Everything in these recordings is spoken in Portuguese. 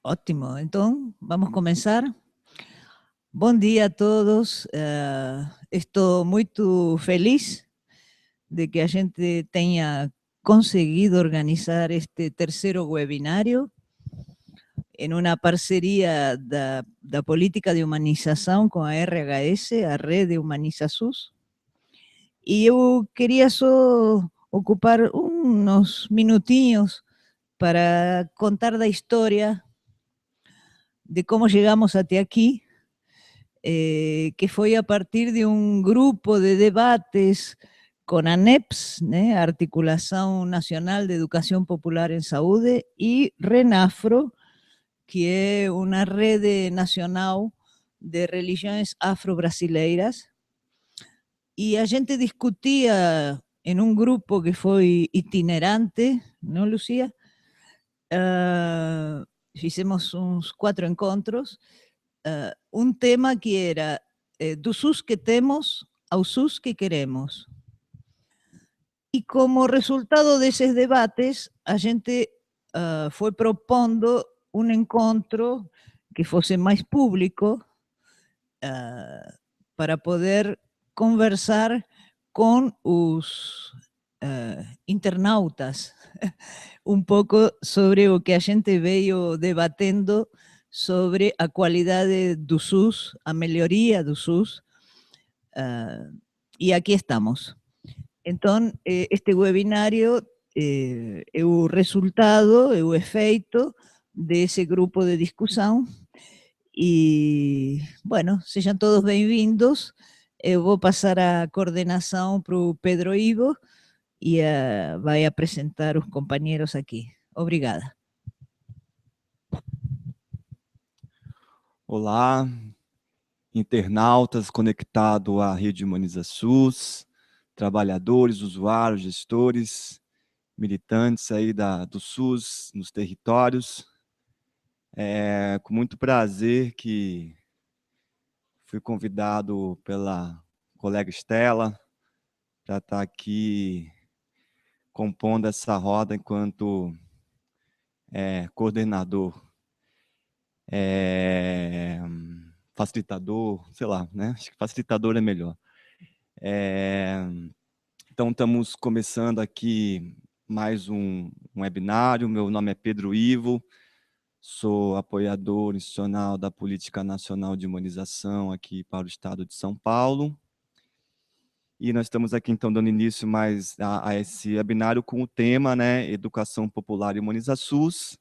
Ótimo, então vamos começar. Bom dia a todos. Estou muito feliz de que a gente tenha conseguido organizar este terceiro webinário em uma parceria da política de humanização com a RHS, a Rede Humaniza SUS. E eu queria só ocupar uns minutinhos para contar da história de como chegamos até aqui, que foi a partir de um grupo de debates com a ANEPS, né, Articulação Nacional de Educação Popular em Saúde, e RENAFRO, que é uma rede nacional de religiões afro-brasileiras. E a gente discutia em um grupo que foi itinerante, não, Lucia? Fizemos uns 4 encontros, um tema que era do SUS que temos ao SUS que queremos. E como resultado desses debates, a gente foi propondo um encontro que fosse mais público para poder conversar com os internautas um pouco sobre o que a gente veio debatendo sobre a qualidade do SUS, a melhoria do SUS, e aqui estamos. Então, este webinário é o resultado, é o efeito desse grupo de discussão. E, bueno, sejam todos bem-vindos. Eu vou passar a coordenação para o Pedro Ivo e vai apresentar os companheiros aqui. Obrigada. Olá, internautas conectados à Rede Humaniza SUS, trabalhadores, usuários, gestores, militantes aí do SUS nos territórios. É com muito prazer que fui convidado pela colega Estela para estar aqui compondo essa roda enquanto coordenador, facilitador, sei lá, né? Acho que facilitador é melhor. Então, estamos começando aqui mais um webinário. Meu nome é Pedro Ivo, sou apoiador institucional da Política Nacional de Humanização aqui para o Estado de São Paulo. E nós estamos aqui, então, dando início mais a esse webinário com o tema, né, Educação Popular e Humaniza SUS,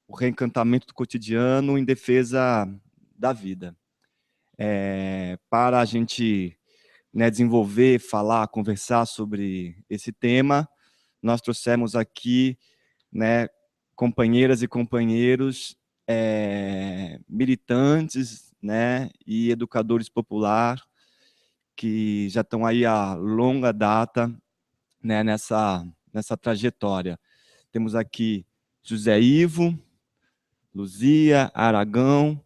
o reencantamento do cotidiano em defesa da vida. Para a gente, né, desenvolver, falar, conversar sobre esse tema, nós trouxemos aqui, né, companheiras e companheiros militantes, né, e educadores populares que já estão aí há longa data, né, nessa trajetória. Temos aqui José Ivo, Luzia, Aragão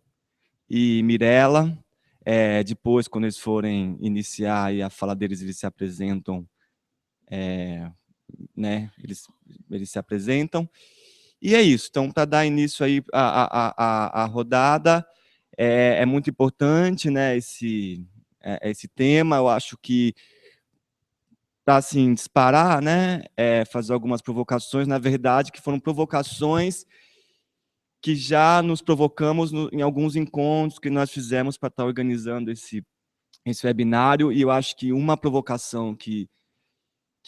e Mirella. Depois, quando eles forem iniciar aí a fala deles, eles se apresentam, né? Eles se apresentam. E é isso. Então, para dar início aí à rodada, é muito importante, né, esse tema. Eu acho que, para assim, disparar, né, fazer algumas provocações, na verdade, que foram provocações que já nos provocamos em alguns encontros que nós fizemos para estar organizando esse webinário. E eu acho que uma provocação que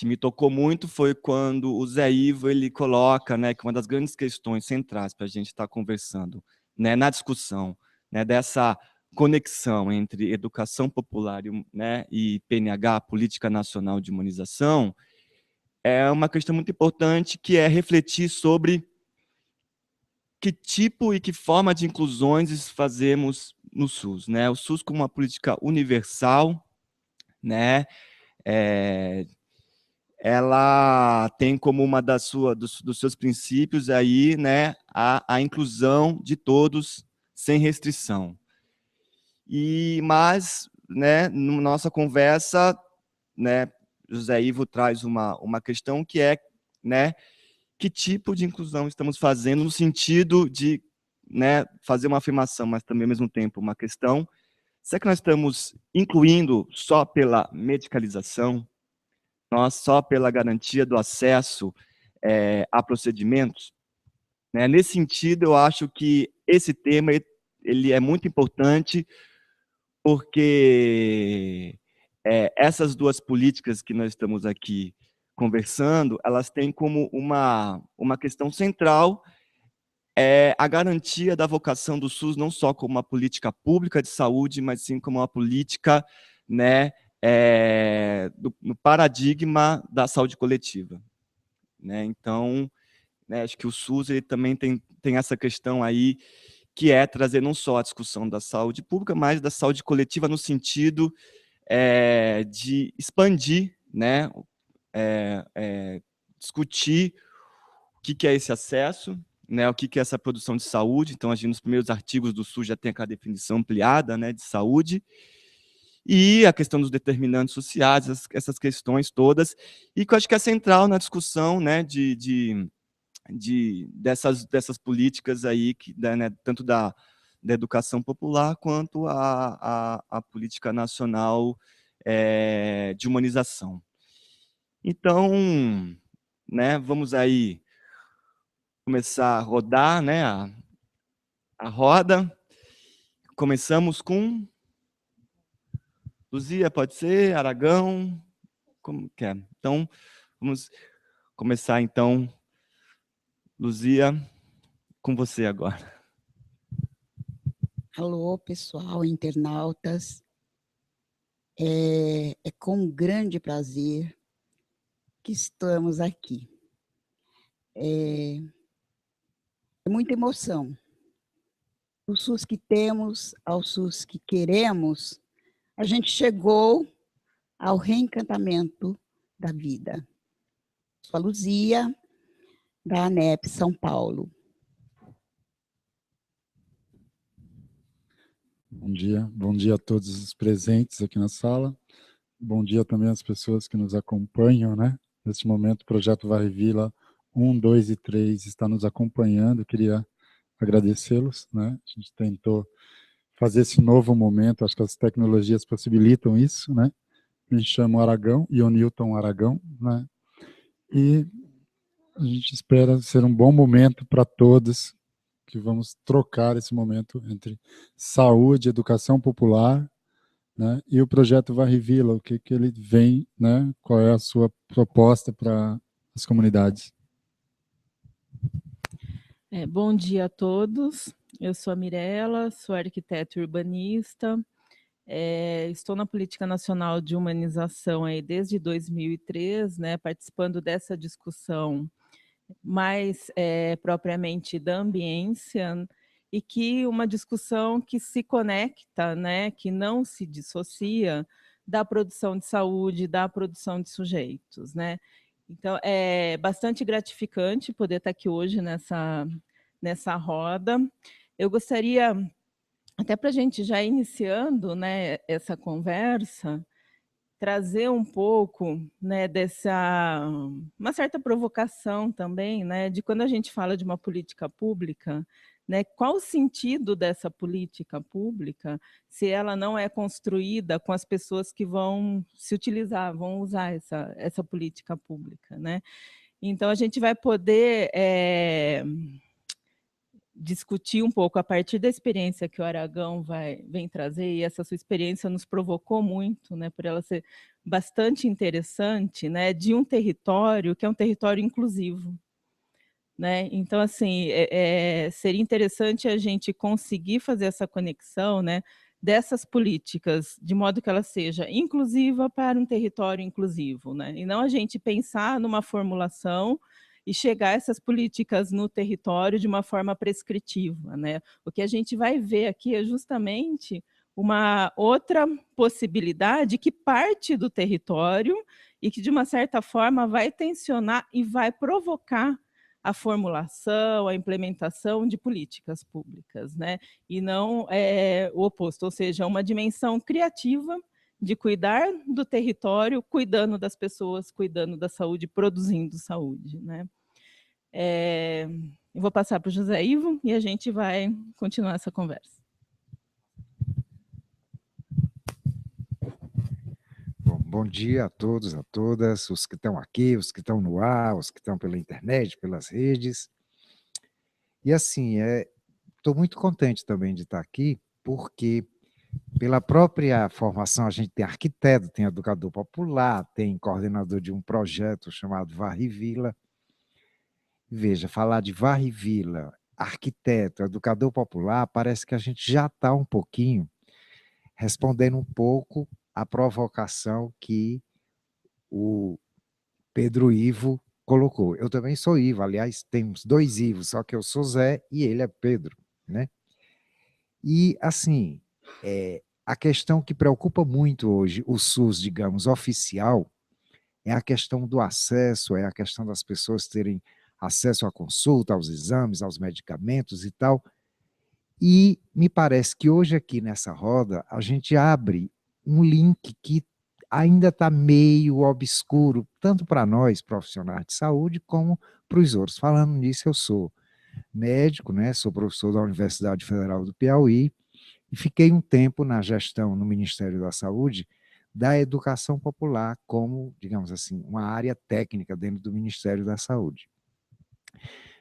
me tocou muito foi quando o Zé Ivo ele coloca, né, que uma das grandes questões centrais para a gente estar conversando, né, na discussão, né, dessa conexão entre educação popular e, né, e PNH, Política Nacional de Humanização, é uma questão muito importante, que é refletir sobre que tipo e que forma de inclusões fazemos no SUS, né? O SUS como uma política universal, né? Ela tem como uma dos seus princípios aí, né, a inclusão de todos sem restrição. Mas, né, na nossa conversa, né, José Ivo traz uma questão que é, né, que tipo de inclusão estamos fazendo no sentido de, né, fazer uma afirmação, mas também, ao mesmo tempo, uma questão. Será que nós estamos incluindo só pela medicalização, só pela garantia do acesso a procedimentos? Né? Nesse sentido, eu acho que esse tema ele é muito importante, porque essas duas políticas que nós estamos aqui conversando, elas têm como uma questão central a garantia da vocação do SUS, não só como uma política pública de saúde, mas sim como uma política, né, no paradigma da saúde coletiva. Né? Então, né, acho que o SUS ele também tem essa questão aí, que é trazer não só a discussão da saúde pública, mas da saúde coletiva no sentido de expandir, né, discutir o que é esse acesso, né, o que é essa produção de saúde. Então, a gente, nos primeiros artigos do SUS já tem aquela definição ampliada, né, de saúde, e a questão dos determinantes sociais, essas questões todas, e que eu acho que é central na discussão, né, dessas políticas aí, né, tanto da educação popular quanto a política nacional de humanização. Então, né, vamos aí começar a rodar, né, a roda. Começamos com Luzia, pode ser? Aragão? Como que é? Então, vamos começar, então, Luzia, com você agora. Alô, pessoal, internautas. É com grande prazer que estamos aqui. É muita emoção. Do SUS que temos ao SUS que queremos, a gente chegou ao reencantamento da vida. Sou a Luzia, da ANEP São Paulo. Bom dia a todos os presentes aqui na sala. Bom dia também às pessoas que nos acompanham, né? Neste momento, o Projeto Varre Vila 1, 2 e 3 está nos acompanhando. Eu queria agradecê-los, né? A gente tentou fazer esse novo momento, acho que as tecnologias possibilitam isso, né? Me chamo Aragão, Ionilton Aragão, né? E a gente espera ser um bom momento para todos, que vamos trocar esse momento entre saúde, educação popular, né, e o projeto Varre Vila, o que ele vem, né, qual é a sua proposta para as comunidades. Bom dia a todos, eu sou a Mirela, sou arquiteta e urbanista, estou na Política Nacional de Humanização aí desde 2003, né, participando dessa discussão mais propriamente da ambiência, e que uma discussão que se conecta, né, que não se dissocia da produção de saúde, da produção de sujeitos, né? Então, é bastante gratificante poder estar aqui hoje nessa roda. Eu gostaria, até para a gente já iniciando, né, essa conversa, trazer um pouco, né, uma certa provocação também, né, de quando a gente fala de uma política pública, né, qual o sentido dessa política pública se ela não é construída com as pessoas que vão se utilizar, vão usar essa política pública, né? Então, a gente vai poder discutir um pouco a partir da experiência que o Aragão vem trazer, e essa sua experiência nos provocou muito, né, por ela ser bastante interessante, né, de um território que é um território inclusivo. Né? Então, assim, seria interessante a gente conseguir fazer essa conexão, né, dessas políticas, de modo que ela seja inclusiva para um território inclusivo, né? E não a gente pensar numa formulação e chegar a essas políticas no território de uma forma prescritiva, né? O que a gente vai ver aqui é justamente uma outra possibilidade que parte do território e que, de uma certa forma, vai tensionar e vai provocar a formulação, a implementação de políticas públicas, né? E não o oposto, ou seja, uma dimensão criativa de cuidar do território, cuidando das pessoas, cuidando da saúde, produzindo saúde, né? Eu vou passar para o José Ivo e a gente vai continuar essa conversa. Bom dia a todos, a todas, os que estão aqui, os que estão no ar, os que estão pela internet, pelas redes. E assim, estou muito contente também de estar aqui, porque pela própria formação a gente tem arquiteto, tem educador popular, tem coordenador de um projeto chamado Varre Vila. Veja, falar de Varre Vila, arquiteto, educador popular, parece que a gente já está um pouquinho respondendo um pouco à provocação que o Pedro Ivo colocou. Eu também sou Ivo, aliás, temos 2 Ivos, só que eu sou Zé e ele é Pedro, né? E, assim, a questão que preocupa muito hoje o SUS, digamos, oficial, é a questão do acesso, é a questão das pessoas terem acesso à consulta, aos exames, aos medicamentos e tal. E me parece que hoje aqui nessa roda a gente abre um link que ainda está meio obscuro, tanto para nós, profissionais de saúde, como para os outros. Falando nisso, eu sou médico, né? Sou professor da Universidade Federal do Piauí e fiquei um tempo na gestão no Ministério da Saúde da educação popular como, digamos assim, uma área técnica dentro do Ministério da Saúde.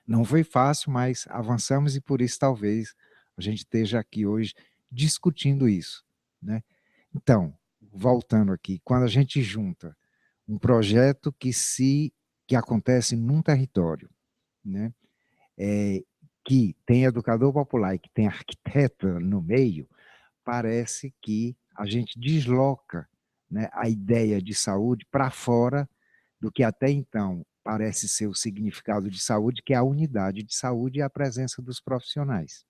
Não foi fácil, mas avançamos e por isso talvez a gente esteja aqui hoje discutindo isso, né? Então, voltando aqui, quando a gente junta um projeto que acontece num território, né, que tem educador popular e que tem arquiteto no meio, parece que a gente desloca, né, a ideia de saúde para fora do que até então parece ser o significado de saúde, que é a unidade de saúde e a presença dos profissionais.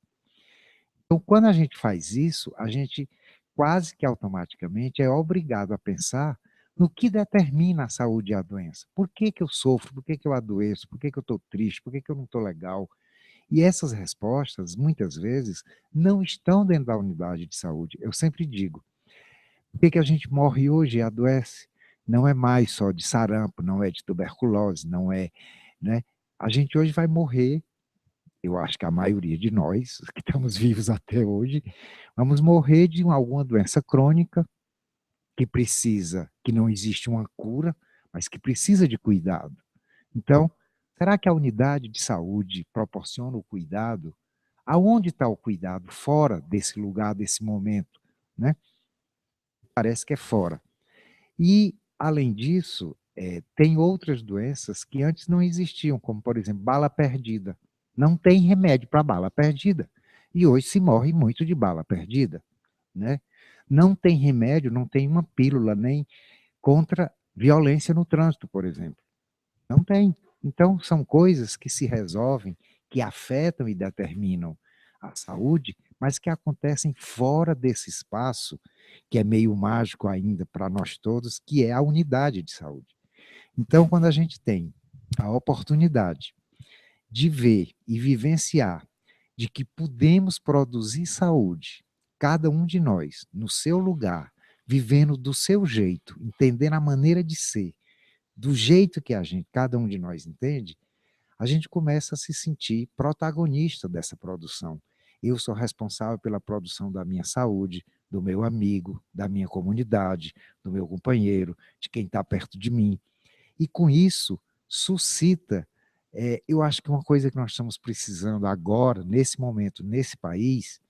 Então, quando a gente faz isso, a gente quase que automaticamente é obrigado a pensar no que determina a saúde e a doença. Por que que eu sofro? Por que que eu adoeço? Por que que eu estou triste? Por que que eu não estou legal? E essas respostas, muitas vezes, não estão dentro da unidade de saúde. Eu sempre digo, por que que a gente morre hoje e adoece? Não é mais só de sarampo, não é de tuberculose, não é, né? A gente hoje vai morrer, eu acho que a maioria de nós, que estamos vivos até hoje, vamos morrer de alguma doença crônica que precisa, que não existe uma cura, mas que precisa de cuidado. Então, será que a unidade de saúde proporciona o cuidado? Aonde está o cuidado? Fora desse lugar, desse momento, né? Parece que é fora. E, além disso, tem outras doenças que antes não existiam, como, por exemplo, bala perdida. Não tem remédio para bala perdida. E hoje se morre muito de bala perdida, né? Não tem remédio, não tem uma pílula nem contra violência no trânsito, por exemplo. Não tem. Então, são coisas que se resolvem, que afetam e determinam a saúde, mas que acontecem fora desse espaço, que é meio mágico ainda para nós todos, que é a unidade de saúde. Então, quando a gente tem a oportunidade de ver e vivenciar de que podemos produzir saúde, cada um de nós, no seu lugar, vivendo do seu jeito, entendendo a maneira de ser, do jeito que cada um de nós entende, a gente começa a se sentir protagonista dessa produção. Eu sou responsável pela produção da minha saúde, do meu amigo, da minha comunidade, do meu companheiro, de quem está perto de mim. E com isso, suscita, eu acho que uma coisa que nós estamos precisando agora, nesse momento, nesse país,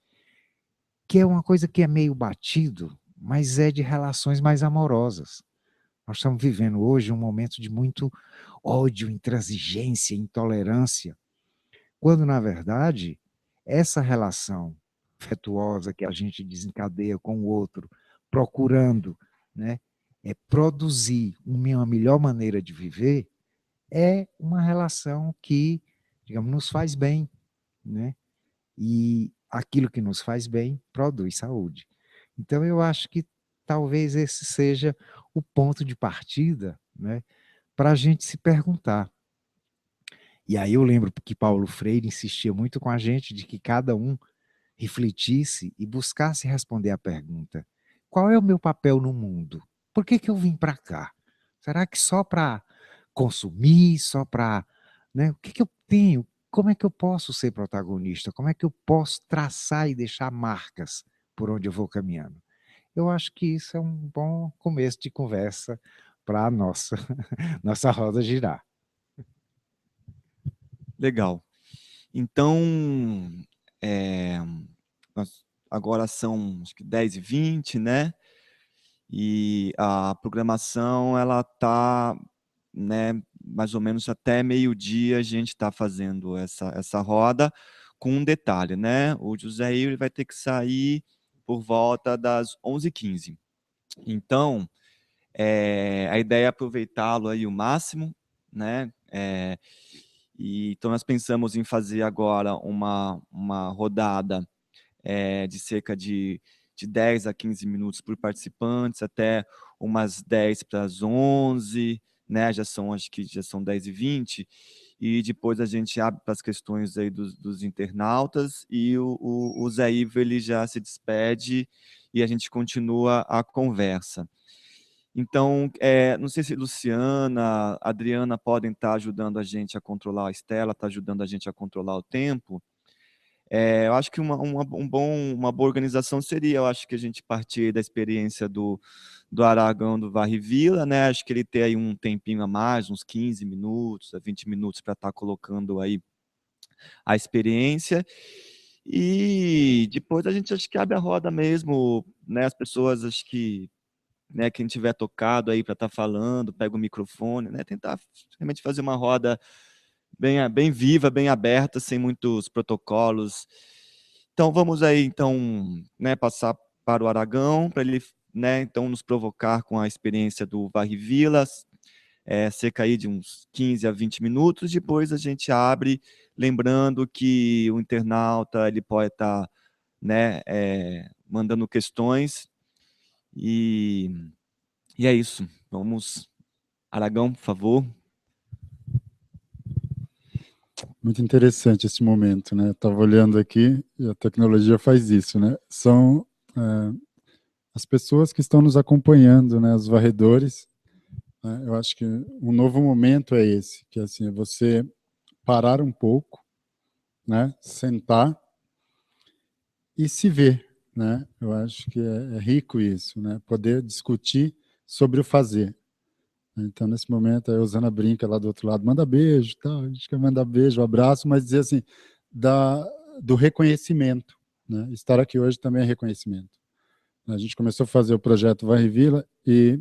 que é uma coisa que é meio batido, mas é de relações mais amorosas. Nós estamos vivendo hoje um momento de muito ódio, intransigência, intolerância, quando, na verdade, essa relação afetuosa que a gente desencadeia com o outro, procurando, né, produzir uma melhor maneira de viver, é uma relação que, digamos, nos faz bem, né? E aquilo que nos faz bem produz saúde. Então, eu acho que talvez esse seja o ponto de partida, né, para a gente se perguntar. E aí eu lembro que Paulo Freire insistia muito com a gente de que cada um refletisse e buscasse responder a pergunta: qual é o meu papel no mundo? Por que que eu vim para cá? Será que só para consumir, só para né? O que que eu tenho? Como é que eu posso ser protagonista? Como é que eu posso traçar e deixar marcas por onde eu vou caminhando? Eu acho que isso é um bom começo de conversa para a nossa, nossa roda girar. Legal. Então, agora são acho que 10h20, né? E a programação, ela está, né, mais ou menos até meio-dia a gente está fazendo essa roda, com um detalhe, né? O José ele vai ter que sair por volta das 11h15. Então, a ideia é aproveitá-lo aí o máximo, né? Então, nós pensamos em fazer agora uma rodada de cerca de 10 a 15 minutos por participantes, até umas 10 para as 11, né? Acho que já são 10h20, e depois a gente abre para as questões aí dos internautas, e o Zé Ivo ele já se despede e a gente continua a conversa. Então, não sei se Luciana, Adriana podem estar ajudando a gente a controlar, a Estela está ajudando a gente a controlar o tempo. Eu acho que uma boa organização seria, eu acho que a gente partir da experiência do Aragão do Varre Vila, né? Acho que ele tem aí um tempinho a mais, uns 15 minutos, a 20 minutos para estar colocando aí a experiência. E depois a gente acho que abre a roda mesmo, né? As pessoas, acho que, né, quem tiver tocado aí para estar falando, pega o microfone, né? Tentar realmente fazer uma roda bem viva, bem aberta, sem muitos protocolos. Então vamos aí, então, né, passar para o Aragão, para ele, né, então nos provocar com a experiência do Varre Vilas, cerca aí de uns 15 a 20 minutos. Depois a gente abre, lembrando que o internauta ele pode estar, né, mandando questões, e é isso. Vamos, Aragão, por favor. Muito interessante esse momento, né? Estava olhando aqui e a tecnologia faz isso, né? São as pessoas que estão nos acompanhando, né? Os varredores. Né? Eu acho que um novo momento é esse, que assim, é você parar um pouco, né? Sentar e se ver, né? Eu acho que é rico isso, né? Poder discutir sobre o fazer. Então, nesse momento, a Eusana brinca lá do outro lado, manda beijo, tal, a gente quer mandar beijo, abraço, mas dizer assim, do reconhecimento, né? Estar aqui hoje também é reconhecimento. A gente começou a fazer o projeto Varre Vila e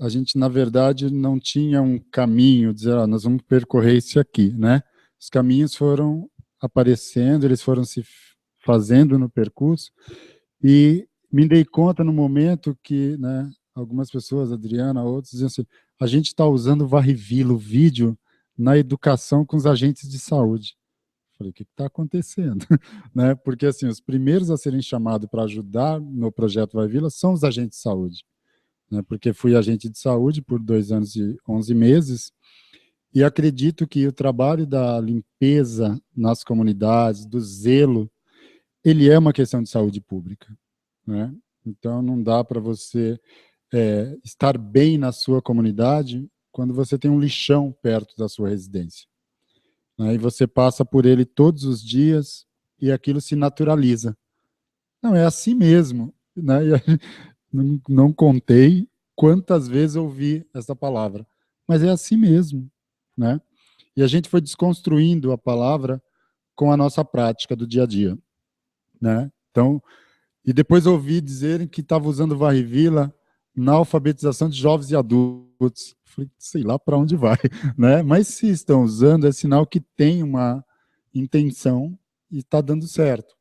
a gente, na verdade, não tinha um caminho, dizer, nós vamos percorrer isso aqui, né? Os caminhos foram aparecendo, eles foram se fazendo no percurso, e me dei conta no momento que, né, algumas pessoas, Adriana, outros, diziam assim, a gente está usando o Varre Vila, o vídeo, na educação com os agentes de saúde. Falei, o que está acontecendo? Né? Porque assim, os primeiros a serem chamados para ajudar no projeto Varre Vila são os agentes de saúde. Né? Porque fui agente de saúde por 2 anos e 11 meses, e acredito que o trabalho da limpeza nas comunidades, do zelo, ele é uma questão de saúde pública. Né? Então, não dá para você estar bem na sua comunidade quando você tem um lixão perto da sua residência. Né? E você passa por ele todos os dias e aquilo se naturaliza. Não, é assim mesmo. Né? E não contei quantas vezes eu ouvi essa palavra, mas é assim mesmo. Né? E a gente foi desconstruindo a palavra com a nossa prática do dia a dia. Né? Então, e depois ouvi dizerem que estava usando Varre Vila na alfabetização de jovens e adultos. Falei, sei lá para onde vai, né? Mas se estão usando, é sinal que tem uma intenção e está dando certo.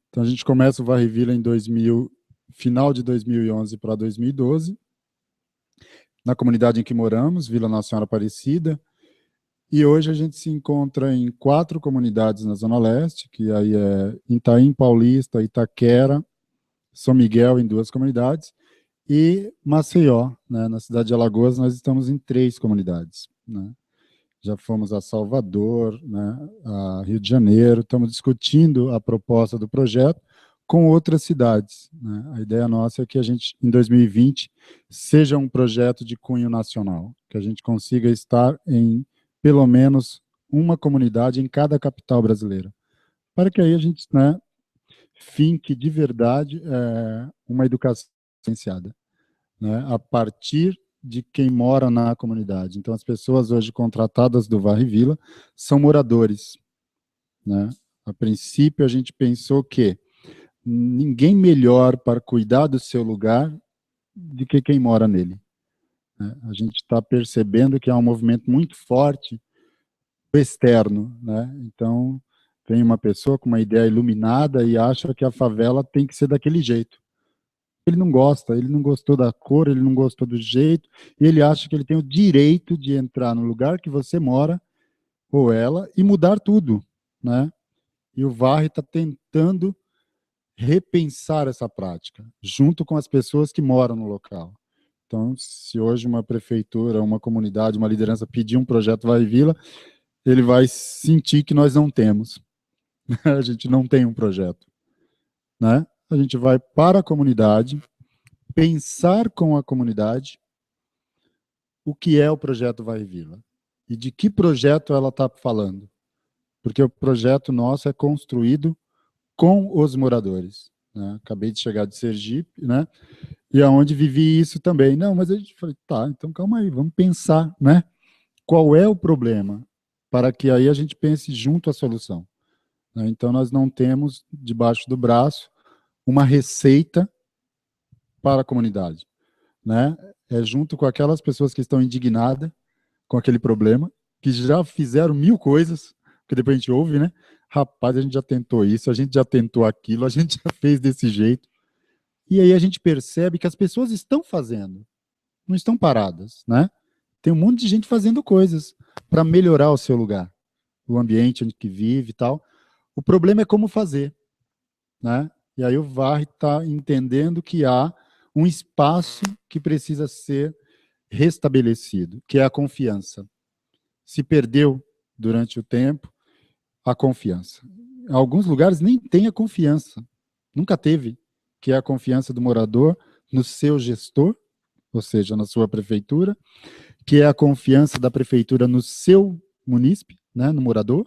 Então a gente começa o Varre Vila em final de 2011 para 2012, na comunidade em que moramos, Vila Nossa Senhora Aparecida, e hoje a gente se encontra em 4 comunidades na Zona Leste, que aí é Itaim Paulista, Itaquera, São Miguel em 2 comunidades, e Maceió, né, na cidade de Alagoas, nós estamos em 3 comunidades. Né? Já fomos a Salvador, né, a Rio de Janeiro, estamos discutindo a proposta do projeto com outras cidades. Né? A ideia nossa é que a gente, em 2020, seja um projeto de cunho nacional, que a gente consiga estar em pelo menos uma comunidade em cada capital brasileira, para que aí a gente, né, finque de verdade uma educação diferenciada, né, a partir de quem mora na comunidade. Então, as pessoas hoje contratadas do Varre Vila são moradores, né? A princípio, a gente pensou que ninguém melhor para cuidar do seu lugar do que quem mora nele, né? A gente está percebendo que há um movimento muito forte externo, né? Então, vem uma pessoa com uma ideia iluminada e acha que a favela tem que ser daquele jeito. Ele não gosta, ele não gostou da cor, ele não gostou do jeito, e ele acha que ele tem o direito de entrar no lugar que você mora, ou ela, e mudar tudo, né? E o Varre está tentando repensar essa prática, junto com as pessoas que moram no local. Então, se hoje uma prefeitura, uma comunidade, uma liderança pedir um projeto Varre Vila, ele vai sentir que nós não temos. A gente não tem um projeto, né? A gente vai para a comunidade, pensar com a comunidade o que é o projeto Varre Vila e de que projeto ela está falando, porque o projeto nosso é construído com os moradores, né? Acabei de chegar de Sergipe, né? E aonde vivi isso também. Não, mas a gente falou, tá, então calma aí, vamos pensar, né? Qual é o problema, para que aí a gente pense junto à solução, né? Então nós não temos debaixo do braço uma receita para a comunidade, né? É junto com aquelas pessoas que estão indignadas com aquele problema, que já fizeram 1000 coisas, que depois a gente ouve, né? Rapaz, a gente já tentou isso, a gente já tentou aquilo, a gente já fez desse jeito. E aí a gente percebe que as pessoas estão fazendo, não estão paradas, né? Tem um monte de gente fazendo coisas para melhorar o seu lugar, o ambiente onde que vive e tal. O problema é como fazer, né? E aí o Varre está entendendo que há um espaço que precisa ser restabelecido, que é a confiança. Se perdeu durante o tempo a confiança. Em alguns lugares nem tem a confiança, nunca teve, que é a confiança do morador no seu gestor, ou seja, na sua prefeitura, que é a confiança da prefeitura no seu munícipe, né, no morador,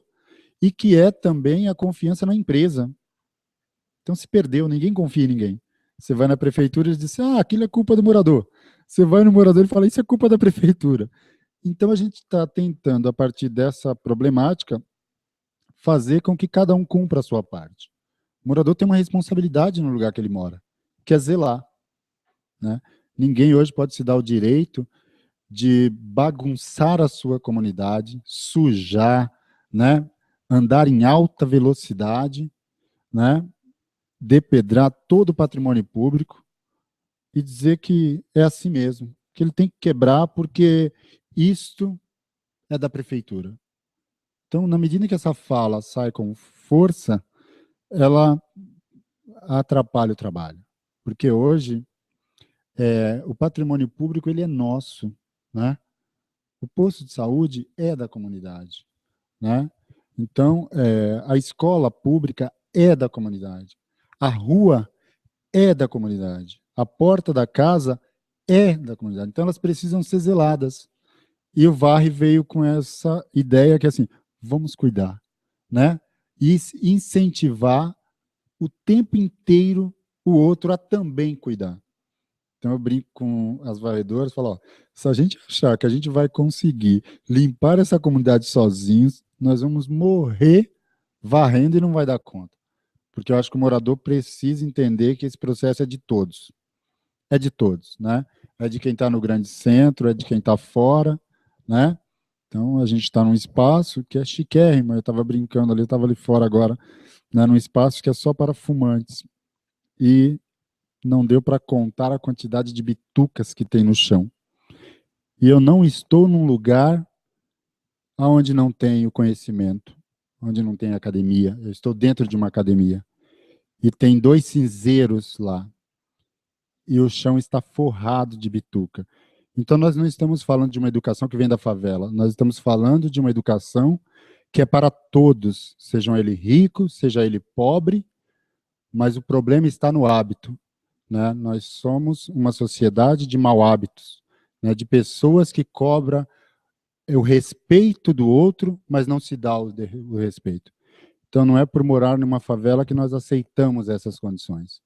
e que é também a confiança na empresa. Então se perdeu, ninguém confia em ninguém. Você vai na prefeitura e diz, aquilo é culpa do morador. Você vai no morador e fala, isso é culpa da prefeitura. Então a gente está tentando, a partir dessa problemática, fazer com que cada um cumpra a sua parte. O morador tem uma responsabilidade no lugar que ele mora, que é zelar, né? Ninguém hoje pode se dar o direito de bagunçar a sua comunidade, sujar, né? Andar em alta velocidade, né? Depedrar todo o patrimônio público e dizer que é assim mesmo, que ele tem que quebrar porque isto é da prefeitura. Então, na medida que essa fala sai com força, ela atrapalha o trabalho. Porque hoje, o patrimônio público ele é nosso, né? O posto de saúde é da comunidade, né? Então, a escola pública é da comunidade. A rua é da comunidade. A porta da casa é da comunidade. Então, elas precisam ser zeladas. E o Varre veio com essa ideia que, assim, vamos cuidar, né? E incentivar o tempo inteiro o outro a também cuidar. Então eu brinco com as varredoras, falo, se a gente achar que a gente vai conseguir limpar essa comunidade sozinhos, nós vamos morrer varrendo e não vai dar conta. Porque eu acho que o morador precisa entender que esse processo é de todos. É de todos, né? É de quem está no grande centro, é de quem está fora, né? Então, a gente está num espaço que é chiquérrimo, eu estava brincando ali, eu estava ali fora agora, né, num espaço que é só para fumantes. E não deu para contar a quantidade de bitucas que tem no chão. E eu não estou num lugar onde não tenho conhecimento, onde não tem academia. Eu estou dentro de uma academia. E tem 2 cinzeiros lá. E o chão está forrado de bituca. Então, nós não estamos falando de uma educação que vem da favela, nós estamos falando de uma educação que é para todos, sejam ele rico, seja ele pobre, mas o problema está no hábito, né? Nós somos uma sociedade de mau hábitos, né? De pessoas que cobram o respeito do outro, mas não se dá o respeito. Então, não é por morar numa favela que nós aceitamos essas condições,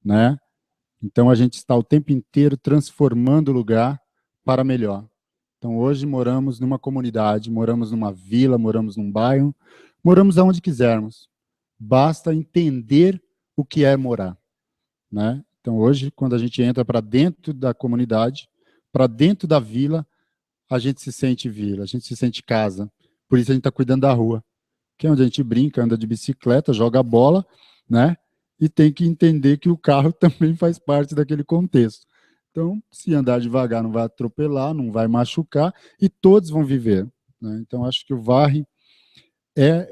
né? Então, a gente está o tempo inteiro transformando o lugar para melhor. Então, hoje moramos numa comunidade, moramos numa vila, moramos num bairro, moramos aonde quisermos. Basta entender o que é morar, né? Então, hoje, quando a gente entra para dentro da comunidade, para dentro da vila, a gente se sente vila, a gente se sente casa. Por isso a gente está cuidando da rua, que é onde a gente brinca, anda de bicicleta, joga bola, né? E tem que entender que o carro também faz parte daquele contexto. Então, se andar devagar, não vai atropelar, não vai machucar, e todos vão viver, né? Então, acho que o VARRE é,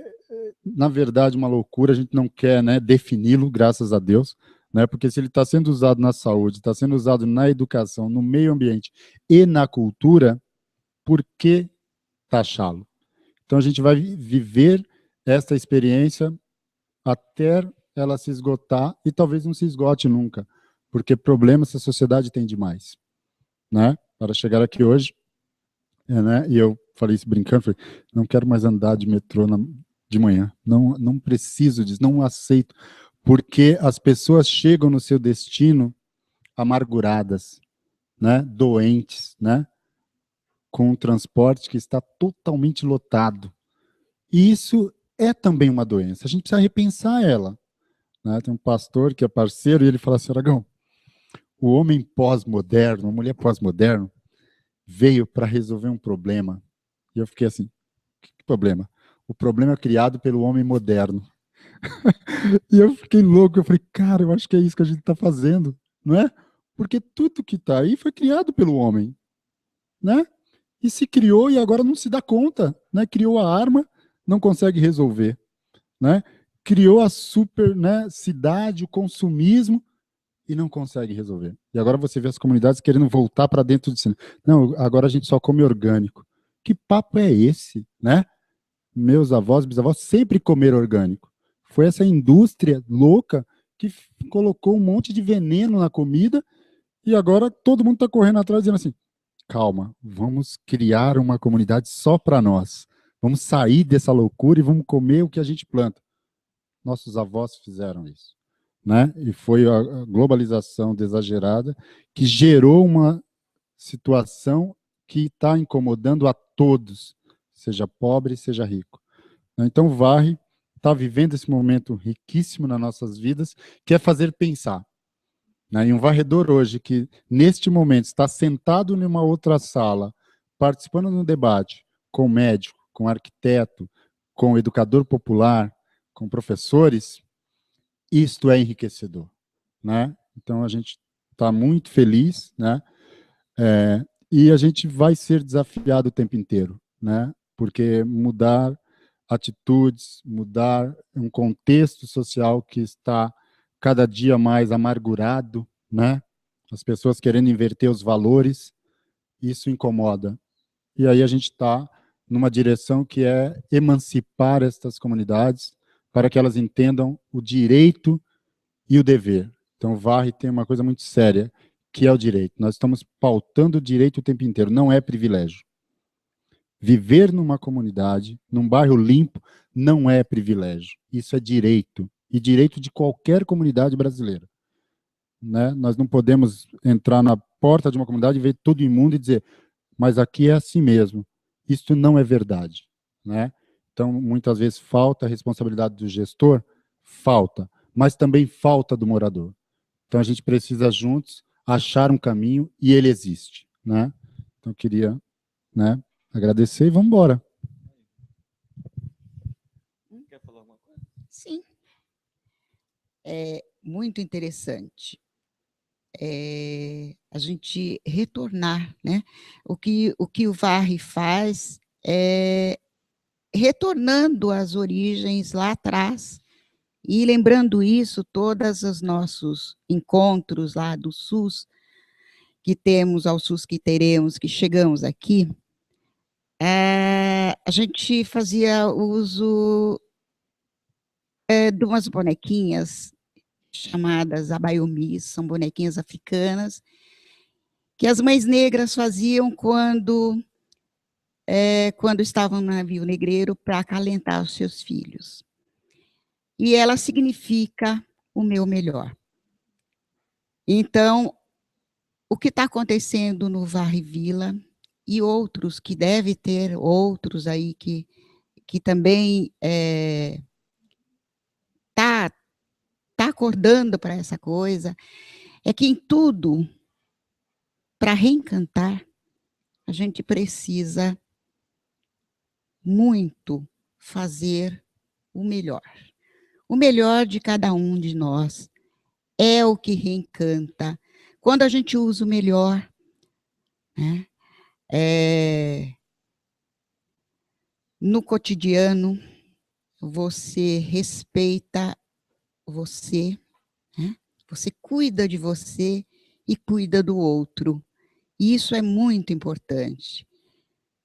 na verdade, uma loucura, a gente não quer, né, defini-lo, graças a Deus, né? Porque se ele está sendo usado na saúde, está sendo usado na educação, no meio ambiente e na cultura, por que taxá-lo? Então, a gente vai viver esta experiência até ela se esgotar, e talvez não se esgote nunca, porque problemas a sociedade tem demais, né? Para chegar aqui hoje, né? E eu falei isso brincando, falei, não quero mais andar de metrô de manhã, não preciso disso, não aceito, porque as pessoas chegam no seu destino amarguradas, né? Doentes, né? Com um transporte que está totalmente lotado. E isso é também uma doença, a gente precisa repensar ela, né? Tem um pastor que é parceiro e ele fala assim, Aragão, o homem pós-moderno, a mulher pós-moderno, veio para resolver um problema. E eu fiquei assim, que problema? O problema é criado pelo homem moderno. E eu fiquei louco, eu falei, cara, eu acho que é isso que a gente está fazendo, não é? Porque tudo que está aí foi criado pelo homem, né? E se criou e agora não se dá conta, né? Criou a arma, não consegue resolver, né? Criou a super, né, cidade, o consumismo, e não consegue resolver. E agora você vê as comunidades querendo voltar para dentro de si. Não, agora a gente só come orgânico. Que papo é esse, né? Meus avós, bisavós sempre comeram orgânico. Foi essa indústria louca que colocou um monte de veneno na comida e agora todo mundo está correndo atrás dizendo assim, calma, vamos criar uma comunidade só para nós. Vamos sair dessa loucura e vamos comer o que a gente planta. Nossos avós fizeram isso, né? E foi a globalização exagerada que gerou uma situação que está incomodando a todos, seja pobre, seja rico. Então, o VARRE está vivendo esse momento riquíssimo nas nossas vidas, que é fazer pensar. E um varredor hoje que, neste momento, está sentado numa outra sala, participando de um debate com médico, com arquiteto, com educador popular, com professores, isto é enriquecedor, né? Então, a gente está muito feliz, né? E a gente vai ser desafiado o tempo inteiro, né? Porque mudar atitudes, mudar um contexto social que está cada dia mais amargurado, né? As pessoas querendo inverter os valores, isso incomoda. E aí a gente está numa direção que é emancipar estas comunidades para que elas entendam o direito e o dever. Então, o VARRE tem uma coisa muito séria, que é o direito. Nós estamos pautando o direito o tempo inteiro, não é privilégio. Viver numa comunidade, num bairro limpo, não é privilégio. Isso é direito, e direito de qualquer comunidade brasileira, né? Nós não podemos entrar na porta de uma comunidade e ver tudo imundo e dizer, mas aqui é assim mesmo. Isso não é verdade, né? Então, muitas vezes falta a responsabilidade do gestor, falta, mas também falta do morador. Então, a gente precisa juntos achar um caminho e ele existe, né? Então, eu queria, né, agradecer e vamos embora. Quer falar alguma coisa? Sim. É muito interessante a gente retornar, né? O que o VARRE faz é retornando às origens lá atrás e lembrando isso, todos os nossos encontros lá do SUS, que temos ao SUS que teremos, que chegamos aqui, a gente fazia uso de umas bonequinhas chamadas abaiomis, são bonequinhas africanas, que as mães negras faziam quando quando estavam no navio negreiro para acalentar os seus filhos. E ela significa o meu melhor. Então, o que está acontecendo no Varre Vila e outros, que deve ter outros aí que também tá acordando para essa coisa, é que em tudo, para reencantar, a gente precisa muito fazer o melhor. O melhor de cada um de nós é o que reencanta. Quando a gente usa o melhor, né, no cotidiano, você respeita você, né? Você cuida de você e cuida do outro. E isso é muito importante,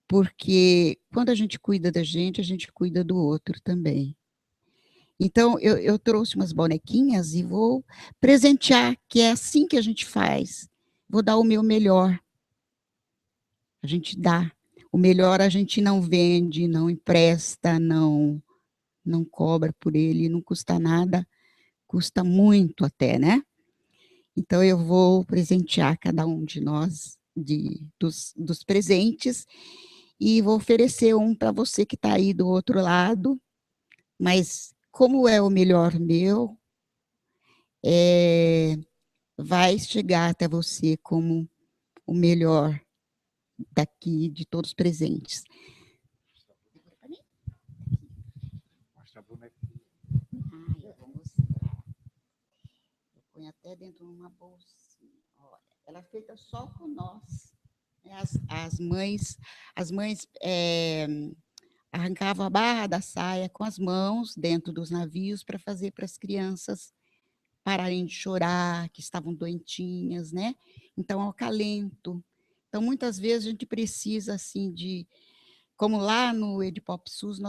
porque quando a gente cuida da gente, a gente cuida do outro também. Então, eu trouxe umas bonequinhas e vou presentear, que é assim que a gente faz. Vou dar o meu melhor. A gente dá. O melhor a gente não vende, não empresta, não cobra por ele, não custa nada, custa muito até, né? Então, eu vou presentear cada um de nós dos presentes e vou oferecer um para você que está aí do outro lado, mas como é o melhor meu, vai chegar até você como o melhor daqui de todos os presentes. Mostra a bonequinha. Eu vou mostrar. Eu ponho até dentro de uma bolsinha. Olha, ela é feita só com nós. As mães arrancavam a barra da saia com as mãos dentro dos navios para fazer para as crianças pararem de chorar, que estavam doentinhas, né? Então, ao acalento. Então, muitas vezes a gente precisa, assim, como lá no Edipop SUS,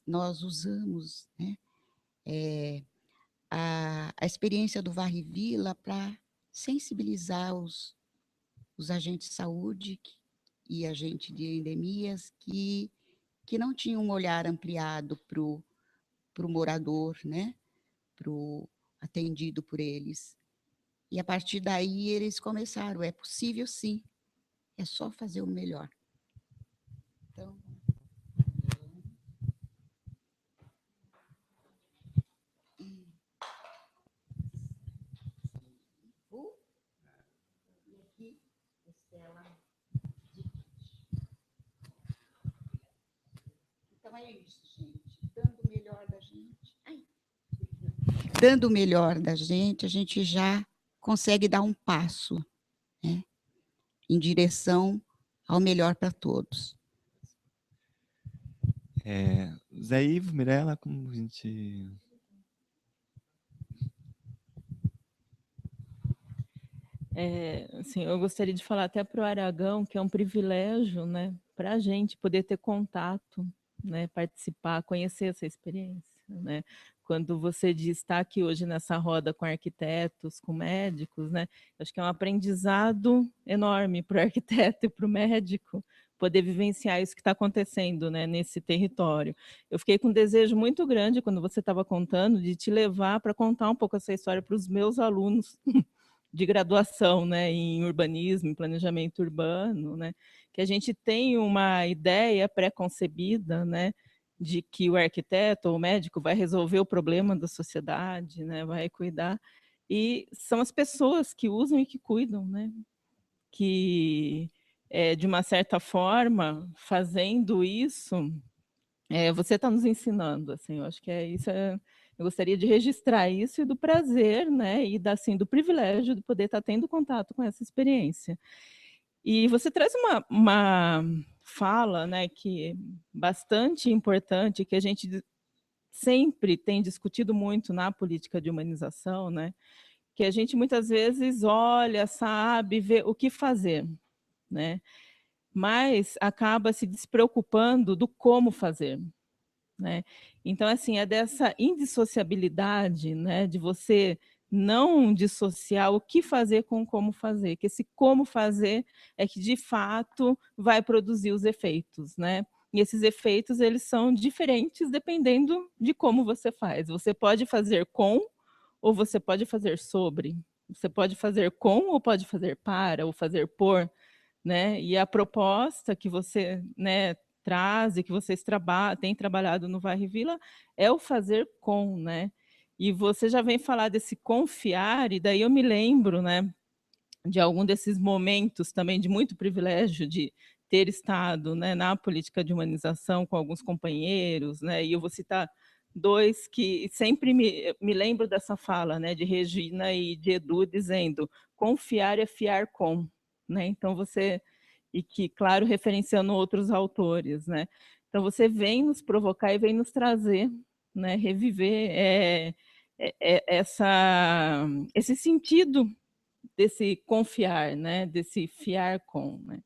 nós usamos, né, a experiência do Varre Vila para sensibilizar os agentes de saúde e agentes de endemias que não tinham um olhar ampliado para o morador, né, para o atendido por eles. E a partir daí eles começaram, é possível sim, é só fazer o melhor. Então, e aqui, Estela. Então é isso, gente. Dando o melhor da gente. Dando o melhor da gente, a gente já consegue dar um passo, né, em direção ao melhor para todos. Zé Ivo, Mirela, como a gente... Assim, eu gostaria de falar até para o Aragão, que é um privilégio, né, para a gente poder ter contato, né, participar, conhecer essa experiência, né? Quando você diz estar aqui hoje nessa roda com arquitetos, com médicos, né, acho que é um aprendizado enorme para o arquiteto e para o médico poder vivenciar isso que está acontecendo, né, nesse território. Eu fiquei com um desejo muito grande, quando você estava contando, de te levar para contar um pouco essa história para os meus alunos de graduação, né, em urbanismo, em planejamento urbano, né, que a gente tem uma ideia pré-concebida, né, de que o arquiteto ou o médico vai resolver o problema da sociedade, né, vai cuidar, e são as pessoas que usam e que cuidam, né, que, de uma certa forma, fazendo isso, você está nos ensinando, assim, eu acho que isso eu gostaria de registrar isso e do prazer, né, e assim, do privilégio de poder estar tendo contato com essa experiência. E você traz uma fala, né, que é bastante importante, que a gente sempre tem discutido muito na política de humanização, né, que a gente muitas vezes olha, sabe, vê o que fazer, né, mas acaba se despreocupando do como fazer, né? Então, assim, é dessa indissociabilidade, né, de você não dissociar o que fazer com como fazer, que esse como fazer é que, de fato, vai produzir os efeitos, né? E esses efeitos, eles são diferentes dependendo de como você faz. Você pode fazer com ou você pode fazer sobre. Você pode fazer com ou pode fazer para ou fazer por, né? E a proposta que você, né, traz e que vocês têm trabalhado no Vai e Vila é o fazer com, né? E você já vem falar desse confiar, e daí eu me lembro, né, de algum desses momentos também de muito privilégio de ter estado, né, na política de humanização com alguns companheiros, né, e eu vou citar dois que sempre me lembro dessa fala, né, de Regina e de Edu, dizendo: confiar é fiar com, né? Então você, e que, claro, referenciando outros autores, né? Então você vem nos provocar e vem nos trazer, né, reviver esse sentido desse confiar, né, desse fiar com, né.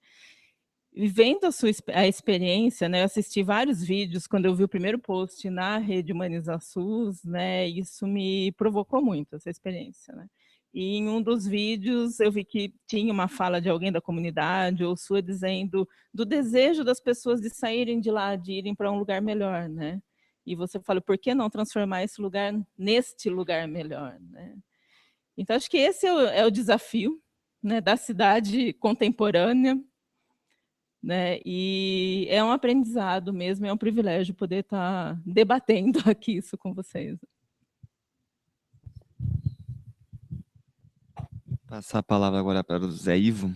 Vivendo a experiência, né, eu assisti vários vídeos quando eu vi o primeiro post na rede Humaniza SUS, né, isso me provocou muito, essa experiência, né. E em um dos vídeos eu vi que tinha uma fala de alguém da comunidade ou sua dizendo do desejo das pessoas de saírem de lá, de irem para um lugar melhor, né. E você fala: por que não transformar esse lugar neste lugar melhor, né? Então, acho que esse é o desafio, né, da cidade contemporânea, né, e é um aprendizado mesmo, é um privilégio poder estar debatendo aqui isso com vocês. Passar a palavra agora para o Zé Ivo.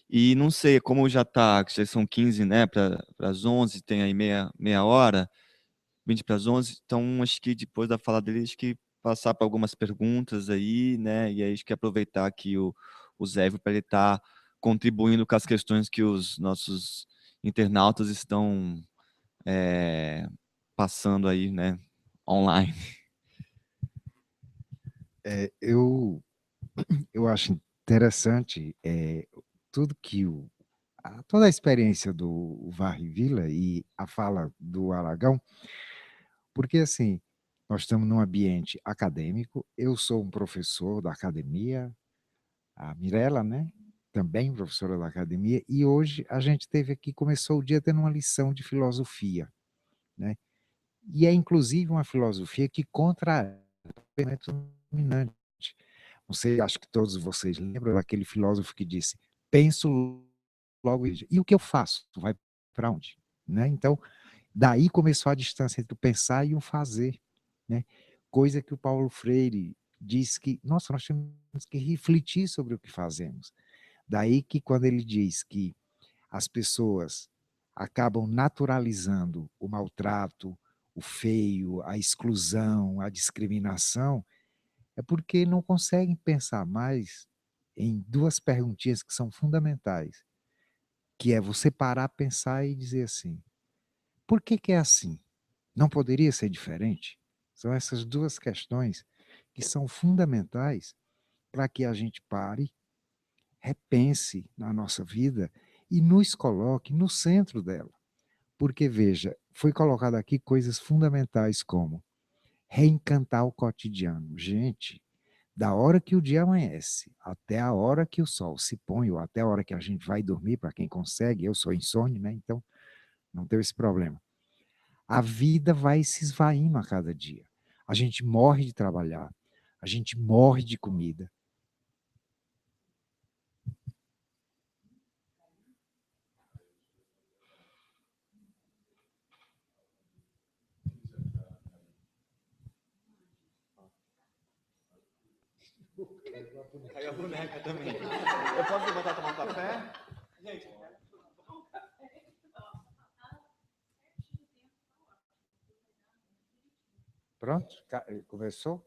E não sei, como já são 15, né, para as 11, tem aí meia hora, 20 para as 11, então acho que depois da fala dele, acho que passar para algumas perguntas aí, né, e aí acho que aproveitar aqui o Zé Ivo para ele estar contribuindo com as questões que os nossos internautas estão passando aí, né, online. Eu acho interessante tudo que toda a experiência do Varre Vila e a fala do Aragão, porque assim, nós estamos num ambiente acadêmico, eu sou um professor da academia, a Mirella, né? Também professora da academia, e hoje a gente teve aqui, começou o dia tendo uma lição de filosofia, né? E é inclusive uma filosofia que contra o pensamento dominante. Não sei, acho que todos vocês lembram daquele filósofo que disse: penso, logo vejo. E o que eu faço? Tu vai para onde? Né? Então, daí começou a distância entre o pensar e o fazer, né? Coisa que o Paulo Freire diz que, nossa, nós temos que refletir sobre o que fazemos. Daí que quando ele diz que as pessoas acabam naturalizando o maltrato, o feio, a exclusão, a discriminação, é porque não conseguem pensar mais em duas perguntinhas que são fundamentais, que é você parar, pensar e dizer assim: por que é assim? Não poderia ser diferente? São essas duas questões que são fundamentais para que a gente pare, repense na nossa vida e nos coloque no centro dela. Porque, veja, foi colocado aqui coisas fundamentais como reencantar o cotidiano. Gente, da hora que o dia amanhece até a hora que o sol se põe, ou até a hora que a gente vai dormir, para quem consegue, eu sou insônia, né? Então não tenho esse problema. A vida vai se esvaindo a cada dia. A gente morre de trabalhar, a gente morre de comida. Caiu a boneca também. Eu posso levantar e tomar um café? Gente, Pronto? Começou?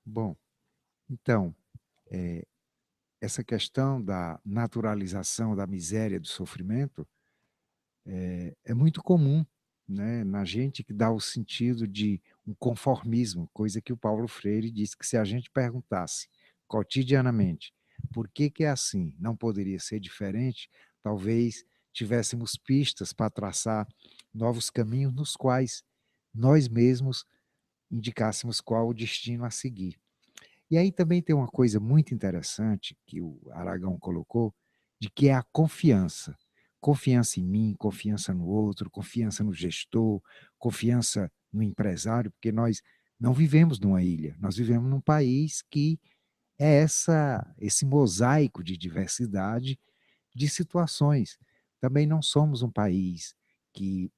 Bom, então, essa questão da naturalização da miséria, do sofrimento, é muito comum, né, na gente, que dá o sentido de um conformismo, coisa que o Paulo Freire disse que se a gente perguntasse cotidianamente por que é assim, não poderia ser diferente, talvez tivéssemos pistas para traçar novos caminhos nos quais nós mesmos indicássemos qual o destino a seguir. E aí também tem uma coisa muito interessante que o Aragão colocou, de que é a confiança. Confiança em mim, confiança no outro, confiança no gestor, confiança no empresário, porque nós não vivemos numa ilha, nós vivemos num país que é esse mosaico de diversidade de situações. Também não somos um país que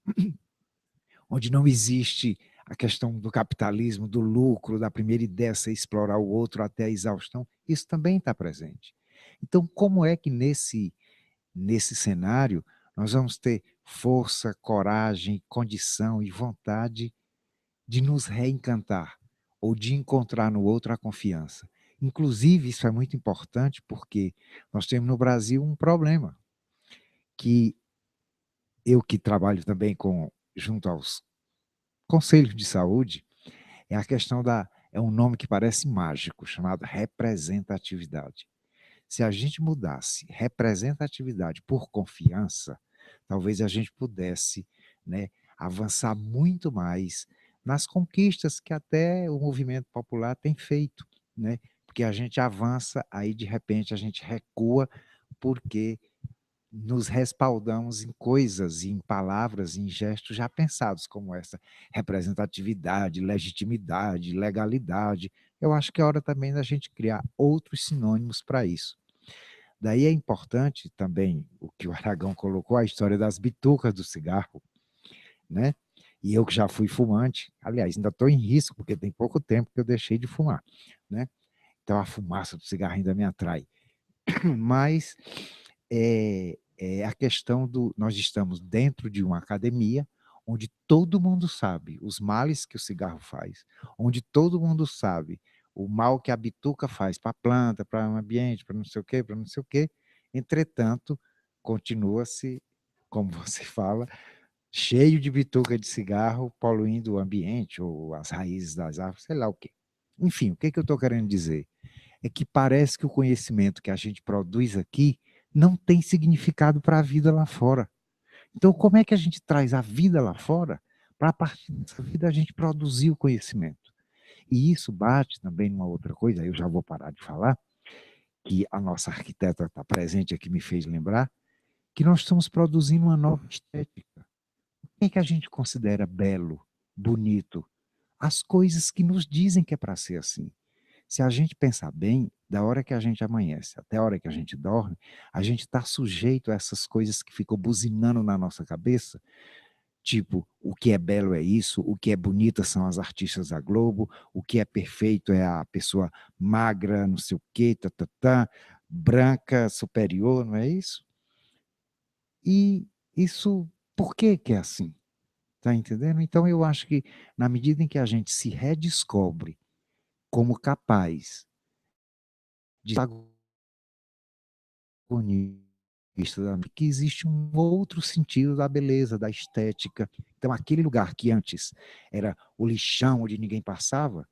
onde não existe a questão do capitalismo, do lucro, da primeira ideia ser explorar o outro até a exaustão, isso também está presente. Então, como é que nesse cenário nós vamos ter força, coragem, condição e vontade de nos reencantar ou de encontrar no outro a confiança? Inclusive, isso é muito importante porque nós temos no Brasil um problema, que eu que trabalho também junto aos conselhos de saúde, é a questão é um nome que parece mágico, chamado representatividade. Se a gente mudasse representatividade por confiança, talvez a gente pudesse, né, avançar muito mais nas conquistas que até o movimento popular tem feito, né? Porque a gente avança, aí de repente a gente recua, porque nos respaldamos em coisas, em palavras, em gestos já pensados, como essa representatividade, legitimidade, legalidade. Eu acho que é hora também da gente criar outros sinônimos para isso. Daí é importante também o que o Aragão colocou, a história das bitucas do cigarro, né? E eu que já fui fumante, aliás, ainda estou em risco, porque tem pouco tempo que eu deixei de fumar, né? Então a fumaça do cigarro ainda me atrai. Mas é a questão nós estamos dentro de uma academia onde todo mundo sabe os males que o cigarro faz, onde todo mundo sabe o mal que a bituca faz para a planta, para o ambiente, para não sei o quê, para não sei o quê. Entretanto, continua-se, como você fala, cheio de bituca de cigarro, poluindo o ambiente ou as raízes das árvores, sei lá o quê. Enfim, o que eu estou querendo dizer? É que parece que o conhecimento que a gente produz aqui não tem significado para a vida lá fora. Então, como é que a gente traz a vida lá fora para, a partir dessa vida, a gente produzir o conhecimento? E isso bate também numa outra coisa, aí eu já vou parar de falar, que a nossa arquiteta está presente aqui, me fez lembrar, que nós estamos produzindo uma nova estética. O que a gente considera belo, bonito? As coisas que nos dizem que é para ser assim. Se a gente pensar bem, da hora que a gente amanhece até a hora que a gente dorme, a gente está sujeito a essas coisas que ficam buzinando na nossa cabeça, tipo, o que é belo é isso, o que é bonita são as artistas da Globo, o que é perfeito é a pessoa magra, não sei o quê, branca, superior, não é isso? E isso, por que que é assim? Tá entendendo? Então eu acho que na medida em que a gente se redescobre como capaz de protagonista, que existe um outro sentido da beleza, da estética. Então, aquele lugar que antes era o lixão onde ninguém passava,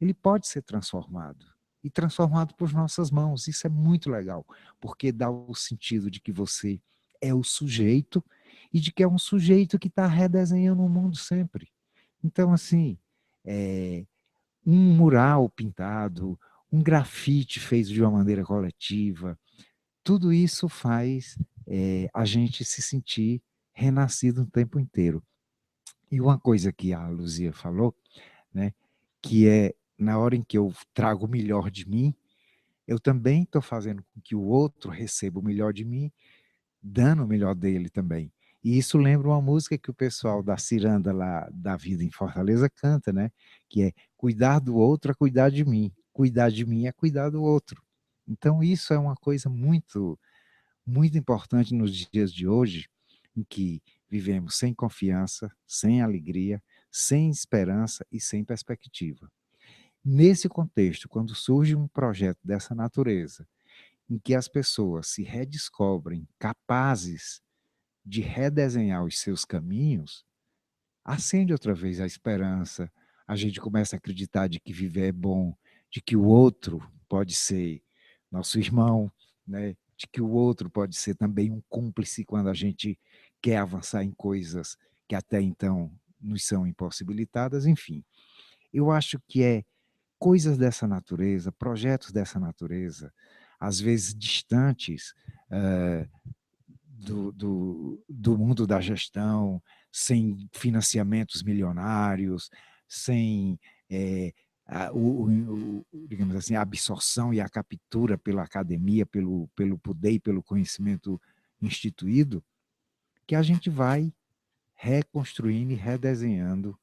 ele pode ser transformado. E transformado por nossas mãos. Isso é muito legal, porque dá o sentido de que você é o sujeito e de que é um sujeito que está redesenhando o mundo sempre. Então, assim, um mural pintado, um grafite feito de uma maneira coletiva, tudo isso faz a gente se sentir renascido o tempo inteiro. E uma coisa que a Luzia falou, né, que é na hora em que eu trago o melhor de mim, eu também estou fazendo com que o outro receba o melhor de mim, dando o melhor dele também. E isso lembra uma música que o pessoal da Ciranda lá da Vida em Fortaleza canta, né? Que é cuidar do outro é cuidar de mim. Cuidar de mim é cuidar do outro. Então isso é uma coisa muito muito importante nos dias de hoje, em que vivemos sem confiança, sem alegria, sem esperança e sem perspectiva. Nesse contexto, quando surge um projeto dessa natureza, em que as pessoas se redescobrem capazes de redesenhar os seus caminhos, acende outra vez a esperança, a gente começa a acreditar de que viver é bom, de que o outro pode ser nosso irmão, né? De que o outro pode ser também um cúmplice quando a gente quer avançar em coisas que até então nos são impossibilitadas, enfim. Eu acho que coisas dessa natureza, projetos dessa natureza, às vezes distantes do mundo da gestão, sem financiamentos milionários, sem digamos assim, a absorção e a captura pela academia, pelo poder e pelo conhecimento instituído, que a gente vai reconstruindo e redesenhando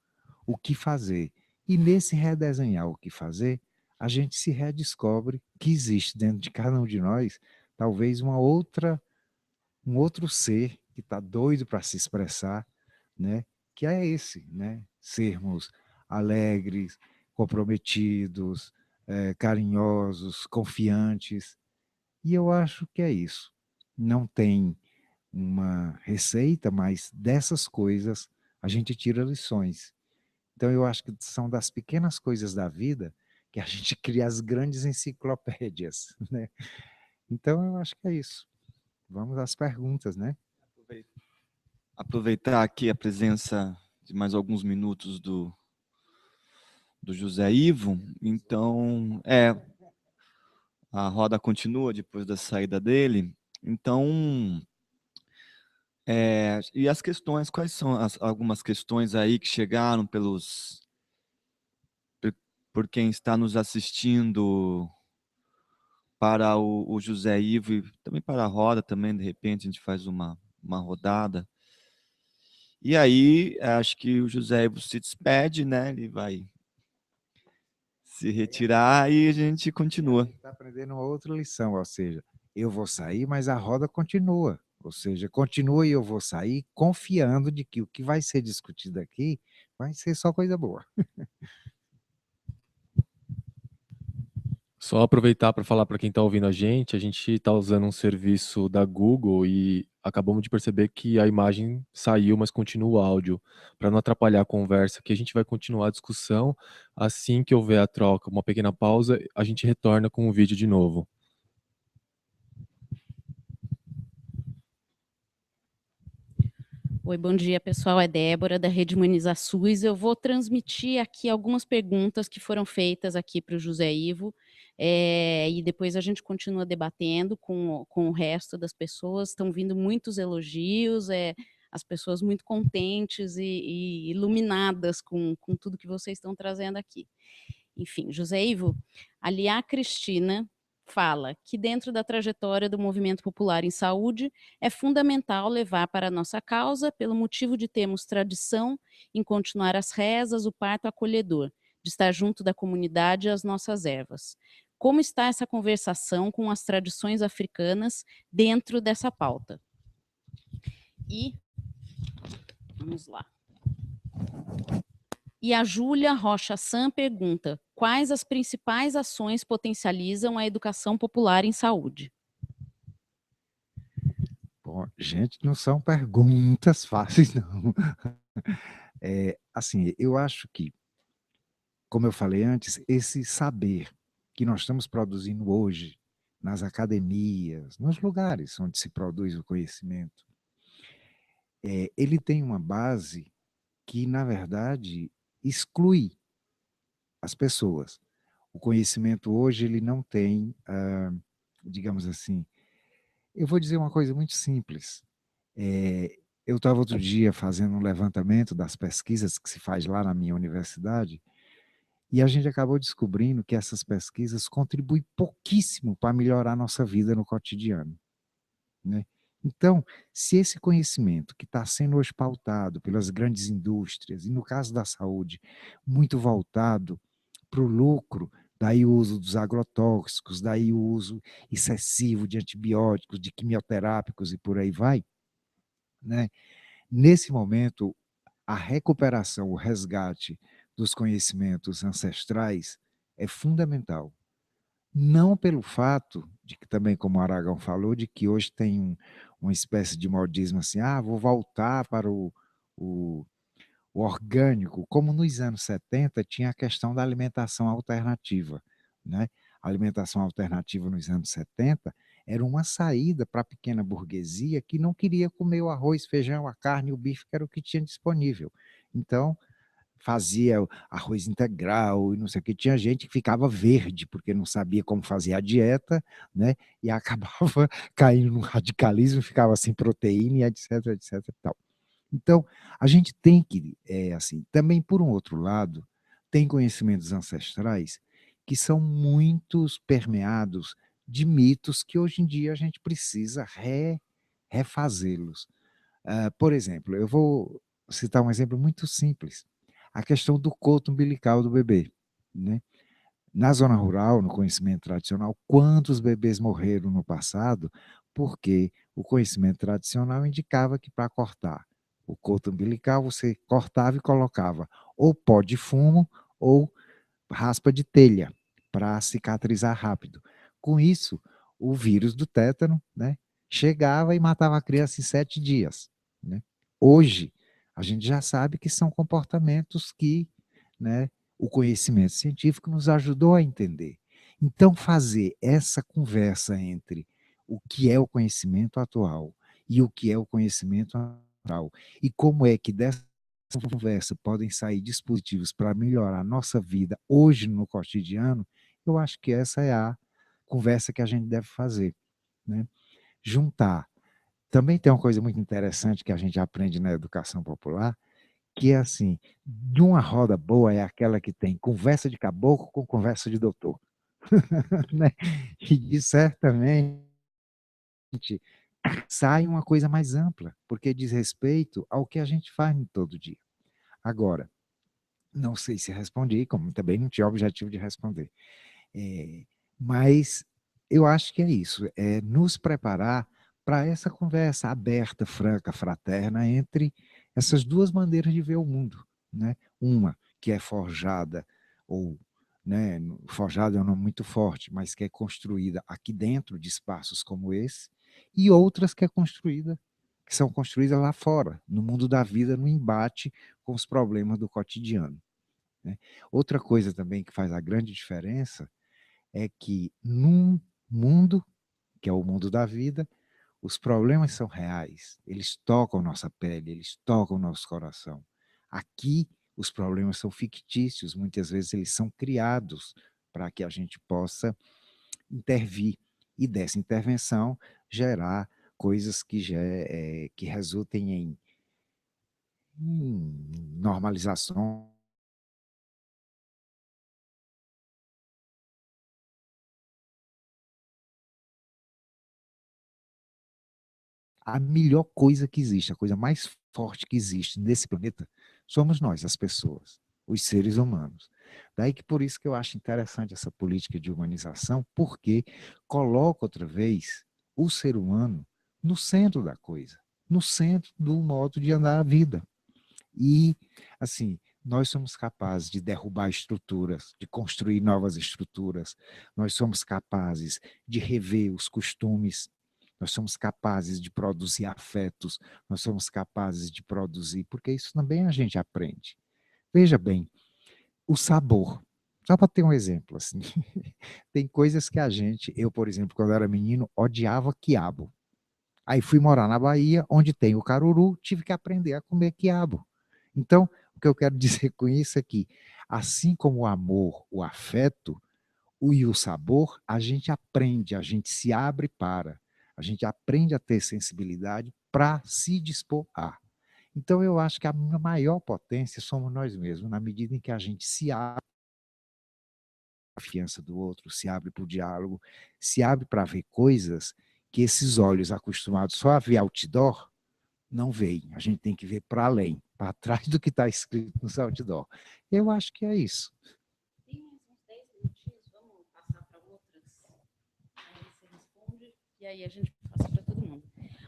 o que fazer. E nesse redesenhar o que fazer, a gente se redescobre que existe dentro de cada um de nós talvez um outro ser que está doido para se expressar, né? Que é esse, né? Sermos alegres, comprometidos, carinhosos, confiantes. E eu acho que é isso. Não tem uma receita, mas dessas coisas a gente tira lições. Então eu acho que são das pequenas coisas da vida que a gente cria as grandes enciclopédias, né? Então eu acho que é isso. Vamos às perguntas, né? Aproveitar aqui a presença de mais alguns minutos do José Ivo. Então, a roda continua depois da saída dele. Então, e as questões, quais são algumas questões aí que chegaram por quem está nos assistindo para o José Ivo e também para a roda, também, de repente, a gente faz uma rodada. E aí, acho que o José Ivo se despede, né? Ele vai se retirar e a gente continua. Está aprendendo uma outra lição, ou seja, eu vou sair, mas a roda continua. Ou seja, continua e eu vou sair confiando de que o que vai ser discutido aqui vai ser só coisa boa. Só aproveitar para falar para quem está ouvindo a gente está usando um serviço da Google e acabamos de perceber que a imagem saiu, mas continua o áudio. Para não atrapalhar a conversa, que a gente vai continuar a discussão. Assim que houver a troca, uma pequena pausa, a gente retorna com o vídeo de novo. Oi, bom dia, pessoal. É Débora, da Rede Humaniza SUS. Eu vou transmitir aqui algumas perguntas que foram feitas aqui para o José Ivo, e depois a gente continua debatendo com o resto das pessoas. Estão vindo muitos elogios, as pessoas muito contentes e iluminadas com tudo que vocês estão trazendo aqui. Enfim, José Ivo, a Lia Cristina fala que dentro da trajetória do movimento popular em saúde é fundamental levar para a nossa causa, pelo motivo de termos tradição em continuar as rezas, o parto acolhedor, de estar junto da comunidade e as nossas ervas. Como está essa conversação com as tradições africanas dentro dessa pauta? E vamos lá. E a Júlia Rocha San pergunta: quais as principais ações potencializam a educação popular em saúde? Bom, gente, não são perguntas fáceis, não. Assim, eu acho que, como eu falei antes, esse saber que nós estamos produzindo hoje nas academias, nos lugares onde se produz o conhecimento, ele tem uma base que, na verdade, exclui as pessoas. O conhecimento hoje ele não tem, digamos assim, eu vou dizer uma coisa muito simples. Eu estava outro dia fazendo um levantamento das pesquisas que se faz lá na minha universidade e a gente acabou descobrindo que essas pesquisas contribuem pouquíssimo para melhorar a nossa vida no cotidiano, né? Então, se esse conhecimento que está sendo hoje pautado pelas grandes indústrias, e no caso da saúde, muito voltado para o lucro, daí o uso dos agrotóxicos, daí o uso excessivo de antibióticos, de quimioterápicos e por aí vai, né? Nesse momento, a recuperação, o resgate dos conhecimentos ancestrais é fundamental. Não pelo fato de que também, como o Aragão falou, de que hoje tem uma espécie de modismo assim, vou voltar para o orgânico, como nos anos 70 tinha a questão da alimentação alternativa, né? A alimentação alternativa nos anos 70 era uma saída para a pequena burguesia que não queria comer o arroz, feijão, a carne e o bife, que era o que tinha disponível. Então, fazia arroz integral e não sei o que. Tinha gente que ficava verde, porque não sabia como fazer a dieta, né? E acabava caindo no radicalismo, ficava sem proteína, e etc, etc e tal. Então, a gente tem que, assim, também por um outro lado, tem conhecimentos ancestrais que são muitos permeados de mitos que hoje em dia a gente precisa refazê-los. Por exemplo, eu vou citar um exemplo muito simples, a questão do coto umbilical do bebê, né? Na zona rural, no conhecimento tradicional, quantos bebês morreram no passado porque o conhecimento tradicional indicava que para cortar o coto umbilical você cortava e colocava ou pó de fumo ou raspa de telha para cicatrizar rápido. Com isso, o vírus do tétano, né, chegava e matava a criança em 7 dias. Né? Hoje, a gente já sabe que são comportamentos que, né, o conhecimento científico nos ajudou a entender. Então, fazer essa conversa entre o que é o conhecimento atual e o que é o conhecimento ancestral, e como é que dessa conversa podem sair dispositivos para melhorar a nossa vida hoje no cotidiano, eu acho que essa é a conversa que a gente deve fazer. Né? Juntar. Também tem uma coisa muito interessante que a gente aprende na educação popular, que é assim, de uma roda boa é aquela que tem conversa de caboclo com conversa de doutor. Né? E certamente sai uma coisa mais ampla, porque diz respeito ao que a gente faz no todo dia. Agora, não sei se respondi, como também não tinha objetivo de responder. Mas eu acho que é isso, é nos preparar para essa conversa aberta, franca, fraterna, entre essas duas maneiras de ver o mundo. Né? Uma que é forjada, ou né, forjada é um nome muito forte, mas que é construída aqui dentro de espaços como esse, e outras que são construídas lá fora, no mundo da vida, no embate com os problemas do cotidiano. Né? Outra coisa também que faz a grande diferença é que num mundo, que é o mundo da vida, os problemas são reais, eles tocam nossa pele, eles tocam nosso coração. Aqui, os problemas são fictícios, muitas vezes eles são criados para que a gente possa intervir e dessa intervenção gerar coisas que resultem em normalização. A melhor coisa que existe, a coisa mais forte que existe nesse planeta, somos nós, as pessoas, os seres humanos. Daí que por isso que eu acho interessante essa política de humanização, porque coloca outra vez o ser humano no centro da coisa, no centro do modo de andar a vida. E, assim, nós somos capazes de derrubar estruturas, de construir novas estruturas, nós somos capazes de rever os costumes, nós somos capazes de produzir afetos, nós somos capazes de produzir, porque isso também a gente aprende. Veja bem, o sabor. Só para ter um exemplo, assim, tem coisas que eu, por exemplo, quando era menino, odiava quiabo. Aí fui morar na Bahia, onde tem o caruru, tive que aprender a comer quiabo. Então, o que eu quero dizer com isso é que, assim como o amor, o afeto, e o sabor, a gente aprende, a gente se abre para, a gente aprende a ter sensibilidade para se dispor a. Então, eu acho que a maior potência somos nós mesmos, na medida em que a gente se abre para a confiança do outro, se abre para o diálogo, se abre para ver coisas que esses olhos acostumados só a ver outdoor, não veem. A gente tem que ver para além, para trás do que está escrito nos outdoor. Eu acho que é isso. Tem mais uns 10 minutinhos, vamos passar para outras. Aí você responde e aí a gente passa para todo mundo.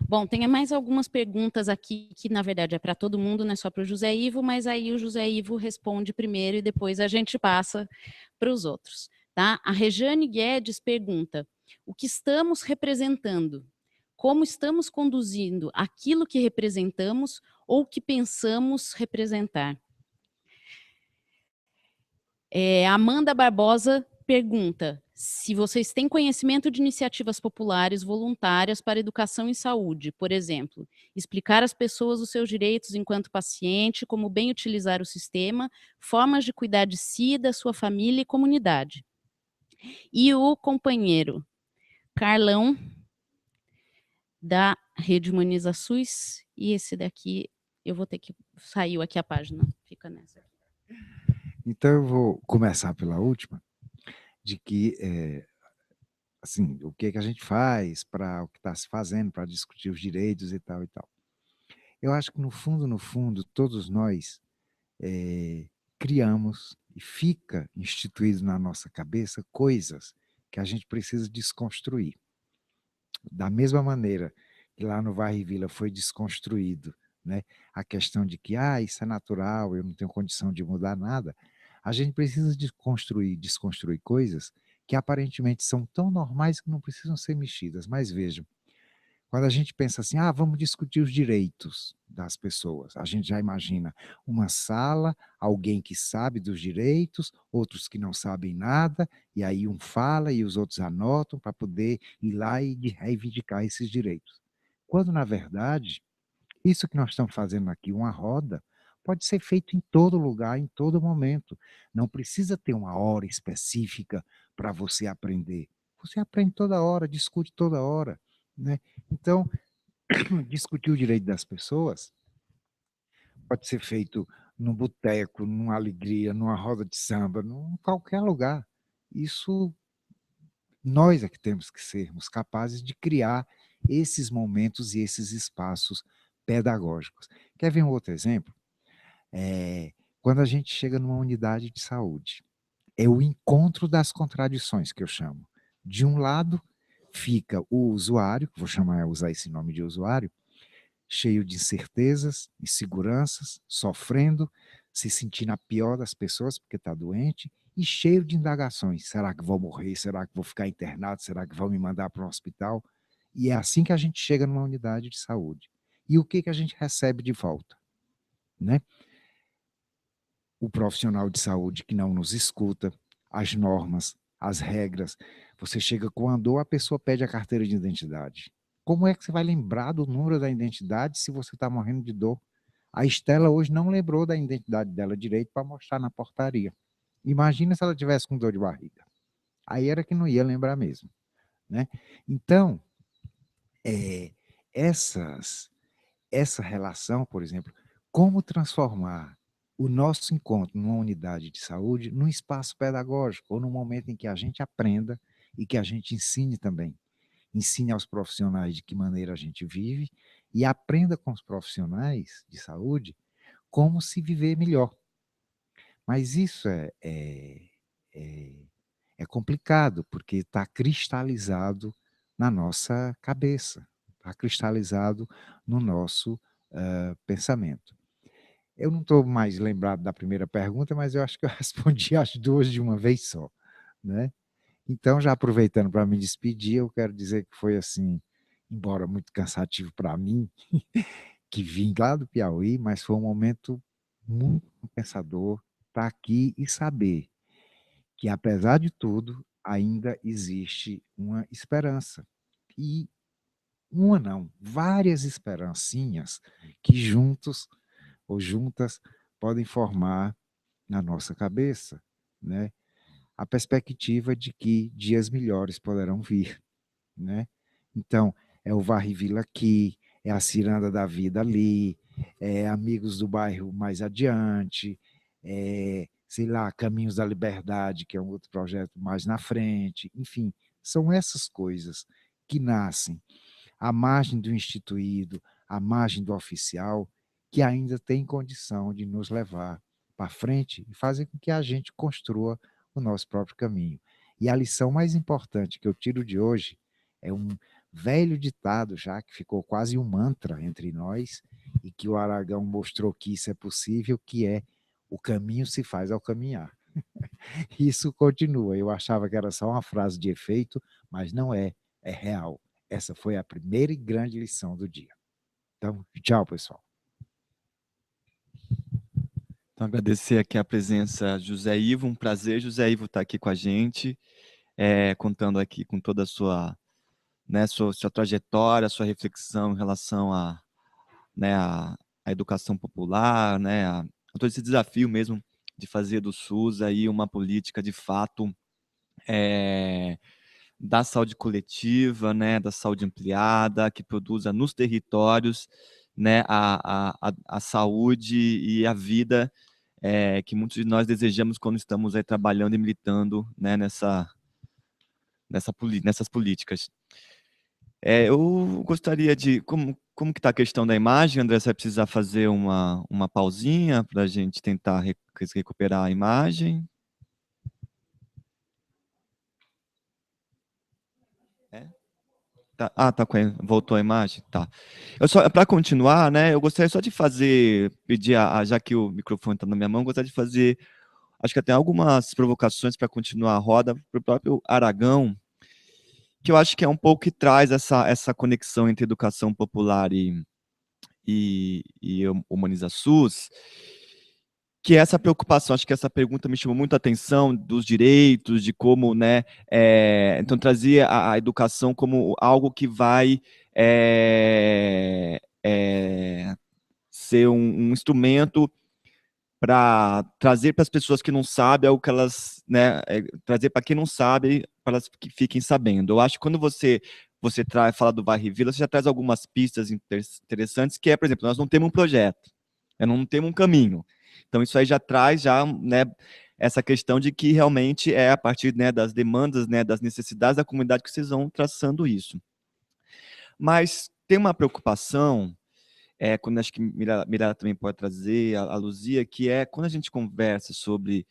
Bom, tem mais algumas perguntas aqui que, na verdade, é para todo mundo, não é só para o José Ivo, mas aí o José Ivo responde primeiro e depois a gente passa para os outros. Tá? A Rejane Guedes pergunta: o que estamos representando? Como estamos conduzindo aquilo que representamos ou que pensamos representar? Amanda Barbosa pergunta se vocês têm conhecimento de iniciativas populares voluntárias para educação e saúde, por exemplo, explicar às pessoas os seus direitos enquanto paciente, como bem utilizar o sistema, formas de cuidar de si, da sua família e comunidade. E o companheiro Carlão, da Rede Humaniza SUS, e esse daqui eu vou ter que... Saiu aqui a página, fica nessa. Então, eu vou começar pela última, de que, assim, o que a gente faz para o que está se fazendo, para discutir os direitos e tal e tal. Eu acho que, no fundo, todos nós criamos e fica instituído na nossa cabeça coisas que a gente precisa desconstruir. Da mesma maneira que lá no Varre Vila foi desconstruído, né, a questão de que isso é natural, eu não tenho condição de mudar nada, a gente precisa desconstruir coisas que aparentemente são tão normais que não precisam ser mexidas. Mas vejam, quando a gente pensa assim, vamos discutir os direitos das pessoas, a gente já imagina uma sala, alguém que sabe dos direitos, outros que não sabem nada, e aí um fala e os outros anotam para poder ir lá e reivindicar esses direitos. Quando, na verdade, isso que nós estamos fazendo aqui, uma roda, pode ser feito em todo lugar, em todo momento. Não precisa ter uma hora específica para você aprender. Você aprende toda hora, discute toda hora, né? Então, discutir o direito das pessoas pode ser feito num boteco, numa alegria, numa roda de samba, em qualquer lugar. Isso, nós é que temos que sermos capazes de criar esses momentos e esses espaços pedagógicos. Quer ver um outro exemplo? Quando a gente chega numa unidade de saúde, é o encontro das contradições, que eu chamo. De um lado, fica o usuário, vou usar esse nome de usuário, cheio de incertezas, inseguranças, sofrendo, se sentindo a pior das pessoas porque está doente, e cheio de indagações. Será que vou morrer? Será que vou ficar internado? Será que vão me mandar para um hospital? E é assim que a gente chega numa unidade de saúde. E o que a gente recebe de volta? Né? O profissional de saúde que não nos escuta, as normas, as regras. Você chega com a dor, a pessoa pede a carteira de identidade. Como é que você vai lembrar do número da identidade se você está morrendo de dor? A Estela hoje não lembrou da identidade dela direito para mostrar na portaria. Imagina se ela tivesse com dor de barriga. Aí era que não ia lembrar mesmo. Né? Então, essa relação, por exemplo, como transformar o nosso encontro numa unidade de saúde num espaço pedagógico, ou num momento em que a gente aprenda e que a gente ensine também. Ensine aos profissionais de que maneira a gente vive e aprenda com os profissionais de saúde como se viver melhor. Mas isso é complicado, porque está cristalizado na nossa cabeça, está cristalizado no nosso pensamento. Eu não estou mais lembrado da primeira pergunta, mas eu acho que eu respondi as duas de uma vez só, né? Então, já aproveitando para me despedir, eu quero dizer que foi assim, embora muito cansativo para mim, que vim lá do Piauí, mas foi um momento muito pensador estar aqui e saber que, apesar de tudo, ainda existe uma esperança. E uma não, várias esperancinhas que juntos ou juntas podem formar na nossa cabeça, né, a perspectiva de que dias melhores poderão vir, né? Então, é o Varre Vila aqui, é a Ciranda da Vida ali, é Amigos do Bairro mais adiante, sei lá, Caminhos da Liberdade, que é um outro projeto mais na frente, enfim, são essas coisas que nascem à margem do instituído, à margem do oficial, que ainda tem condição de nos levar para frente e fazer com que a gente construa o nosso próprio caminho. E a lição mais importante que eu tiro de hoje é velho ditado já, que ficou quase um mantra entre nós, e que o Aragão mostrou que isso é possível, que é: o caminho se faz ao caminhar. Isso continua. Eu achava que era só uma frase de efeito, mas não é, é real. Essa foi a primeira e grande lição do dia. Então, tchau, pessoal. Então, agradecer aqui a presença de José Ivo, um prazer, José Ivo, estar aqui com a gente, contando aqui com toda a sua, né, sua trajetória, sua reflexão em relação a, né, a educação popular, né, a todo esse desafio mesmo de fazer do SUS aí uma política de fato da saúde coletiva, né, da saúde ampliada, que produza nos territórios, né, a saúde e a vida que muitos de nós desejamos quando estamos aí trabalhando e militando, né, nessas políticas. Eu gostaria de... Como que está a questão da imagem, André? Você vai precisar fazer uma pausinha para a gente tentar recuperar a imagem? Tá, voltou a imagem? Tá. Para continuar, né, eu gostaria só de pedir, já que o microfone está na minha mão, eu gostaria de fazer, acho que até algumas provocações para continuar a roda, para o próprio Aragão, que eu acho que é um pouco que traz essa conexão entre educação popular e Humaniza SUS, que é essa preocupação, acho que essa pergunta me chamou muito a atenção, dos direitos, de como, né, então trazia a educação como algo que vai ser um instrumento para trazer para as pessoas que não sabem algo que elas, né, trazer para quem não sabe, para elas que fiquem sabendo. Eu acho que quando você fala do Vai Revila, você já traz algumas pistas interessantes, que é, por exemplo, nós não temos um projeto, não temos um caminho. Então, isso aí já traz, né, essa questão de que realmente é a partir, né, das demandas, né, das necessidades da comunidade que vocês vão traçando isso. Mas tem uma preocupação, quando acho que Mirella também pode trazer, a Luzia, que é quando a gente conversa sobre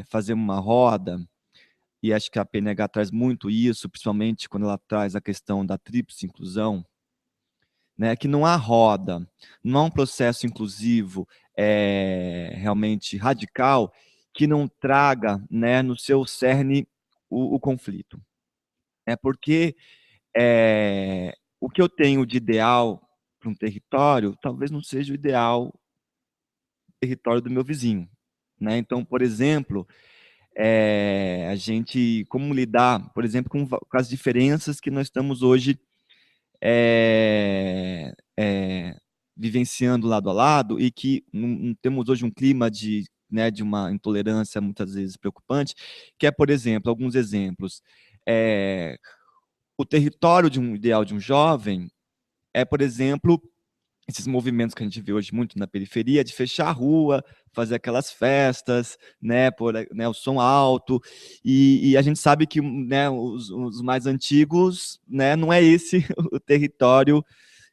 fazer uma roda, e acho que a PNH traz muito isso, principalmente quando ela traz a questão da tríplice inclusão, né, que não há roda, não há um processo inclusivo realmente radical que não traga, né, no seu cerne o conflito. Porque o que eu tenho de ideal para um território talvez não seja o ideal território do meu vizinho, né? Então, por exemplo, a gente, como lidar, por exemplo, com as diferenças que nós estamos hoje vivenciando lado a lado, e que não temos hoje um clima de uma intolerância muitas vezes preocupante, que é, por exemplo, alguns exemplos. O território de um ideal de um jovem por exemplo, esses movimentos que a gente vê hoje muito na periferia, de fechar a rua, fazer aquelas festas, né, pôr, né, o som alto, e a gente sabe que, né, os mais antigos, né, não é esse o território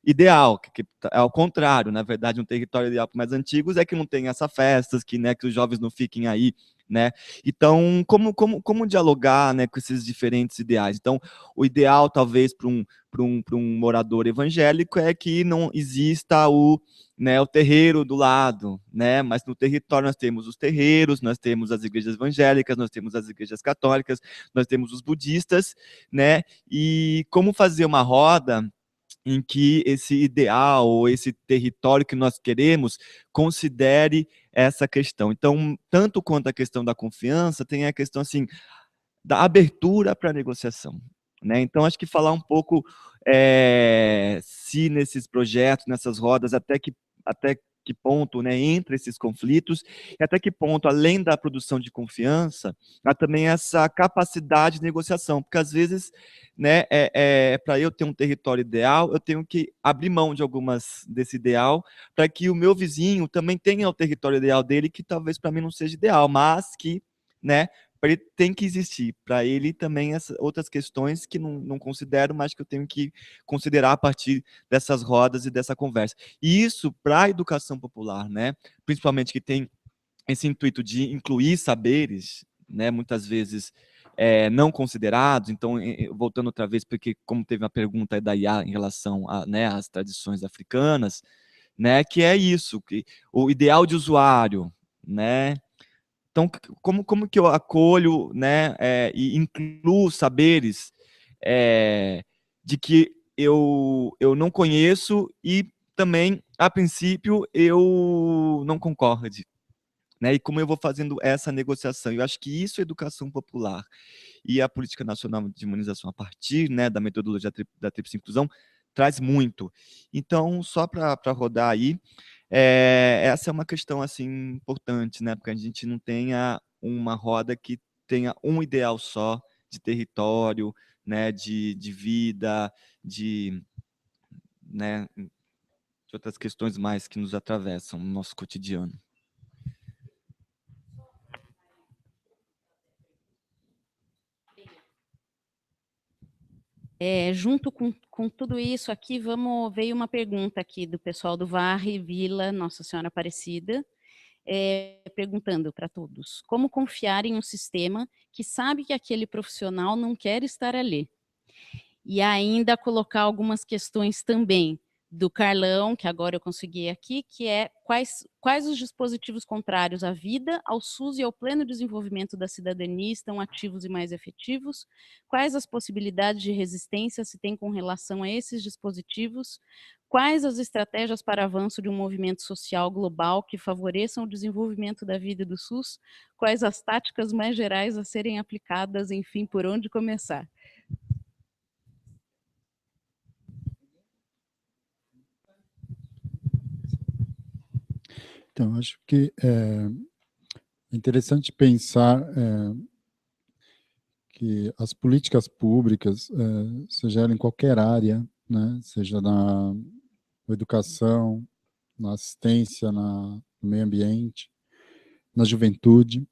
ideal, que é ao contrário, na verdade, um território ideal para mais antigos é que não tem essas festas, que, né, que os jovens não fiquem aí, né? Então, como dialogar, né, com esses diferentes ideais? Então, o ideal, talvez, para um morador evangélico é que não exista o terreiro do lado, né? Mas no território nós temos os terreiros, nós temos as igrejas evangélicas, nós temos as igrejas católicas, nós temos os budistas, né? E como fazer uma roda em que esse ideal, ou esse território que nós queremos, considere essa questão. Então, tanto quanto a questão da confiança, tem a questão, assim, da abertura para a negociação, né? Então, acho que falar um pouco se nesses projetos, nessas rodas, até que ponto, né, entre esses conflitos, e até que ponto, além da produção de confiança, há também essa capacidade de negociação, porque às vezes, né, para eu ter um território ideal, eu tenho que abrir mão de desse ideal, para que o meu vizinho também tenha o território ideal dele, que talvez para mim não seja ideal, mas que, né, ele tem que existir. Para ele também outras questões que não considero, mas que eu tenho que considerar a partir dessas rodas e dessa conversa. E isso para a educação popular, né? Principalmente que tem esse intuito de incluir saberes, né? Muitas vezes não considerados. Então, voltando outra vez, porque como teve uma pergunta da IA em relação a, né, às tradições africanas, né, que é isso, que o ideal de usuário, né? Então, como que eu acolho, né, e incluo saberes de que eu não conheço e também, a princípio, eu não concorde, né? E como eu vou fazendo essa negociação? Eu acho que isso é educação popular. E a Política Nacional de Imunização, a partir, né, da metodologia da tríplice inclusão, traz muito. Então, só para rodar aí, essa é uma questão assim importante, né? Porque a gente não tenha uma roda que tenha um ideal só de território, né, de vida, né, de outras questões mais que nos atravessam no nosso cotidiano. Junto com tudo isso aqui, veio uma pergunta aqui do pessoal do Varre Vila Nossa Senhora Aparecida, perguntando para todos, como confiar em um sistema que sabe que aquele profissional não quer estar ali? E ainda colocar algumas questões também do Carlão, que agora eu consegui aqui, que é quais os dispositivos contrários à vida, ao SUS e ao pleno desenvolvimento da cidadania estão ativos e mais efetivos, quais as possibilidades de resistência se tem com relação a esses dispositivos, quais as estratégias para avanço de um movimento social global que favoreçam o desenvolvimento da vida do SUS, quais as táticas mais gerais a serem aplicadas, enfim, por onde começar. Então, acho que é interessante pensar que as políticas públicas, seja ela em qualquer área, né, seja na educação, na assistência, no meio ambiente, na juventude,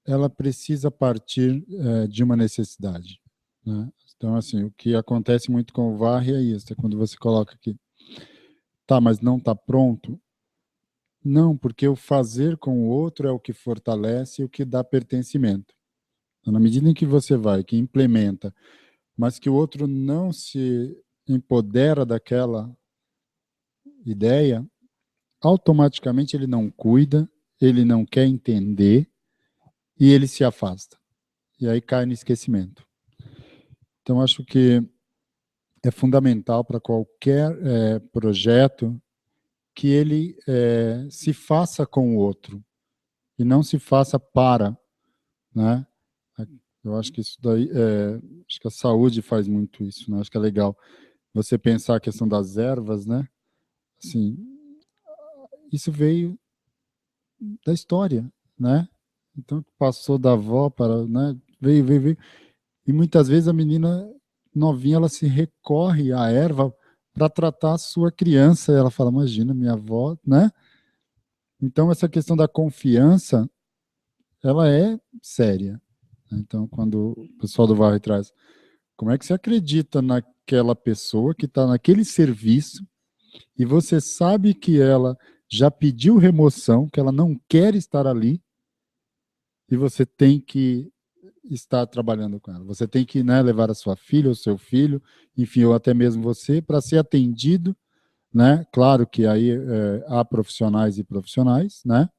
ela precisa partir de uma necessidade, né? Então, assim, o que acontece muito com o VAR é isso, é quando você coloca aqui, tá, mas não está pronto. Não, porque o fazer com o outro é o que fortalece e o que dá pertencimento. Então, na medida em que você vai, que implementa, mas que o outro não se empodera daquela ideia, automaticamente ele não cuida, ele não quer entender e ele se afasta. E aí cai no esquecimento. Então, acho que é fundamental para qualquer projeto que ele se faça com o outro e não se faça para, né? Eu acho que isso daí, acho que a saúde faz muito isso, né? Acho que é legal você pensar a questão das ervas, né? Assim, isso veio da história, né? Então, passou da avó para, né? Veio. E muitas vezes a menina novinha, ela se recorre à erva para tratar a sua criança. Ela fala, imagina, minha avó, né? Então, essa questão da confiança, ela é séria. Então, quando o pessoal do Varre traz, como é que você acredita naquela pessoa que está naquele serviço e você sabe que ela já pediu remoção, que ela não quer estar ali e você tem que estar trabalhando com ela. Você tem que, né, levar a sua filha, o seu filho, enfim, ou até mesmo você, para ser atendido, né? Claro que aí há profissionais e profissionais, né?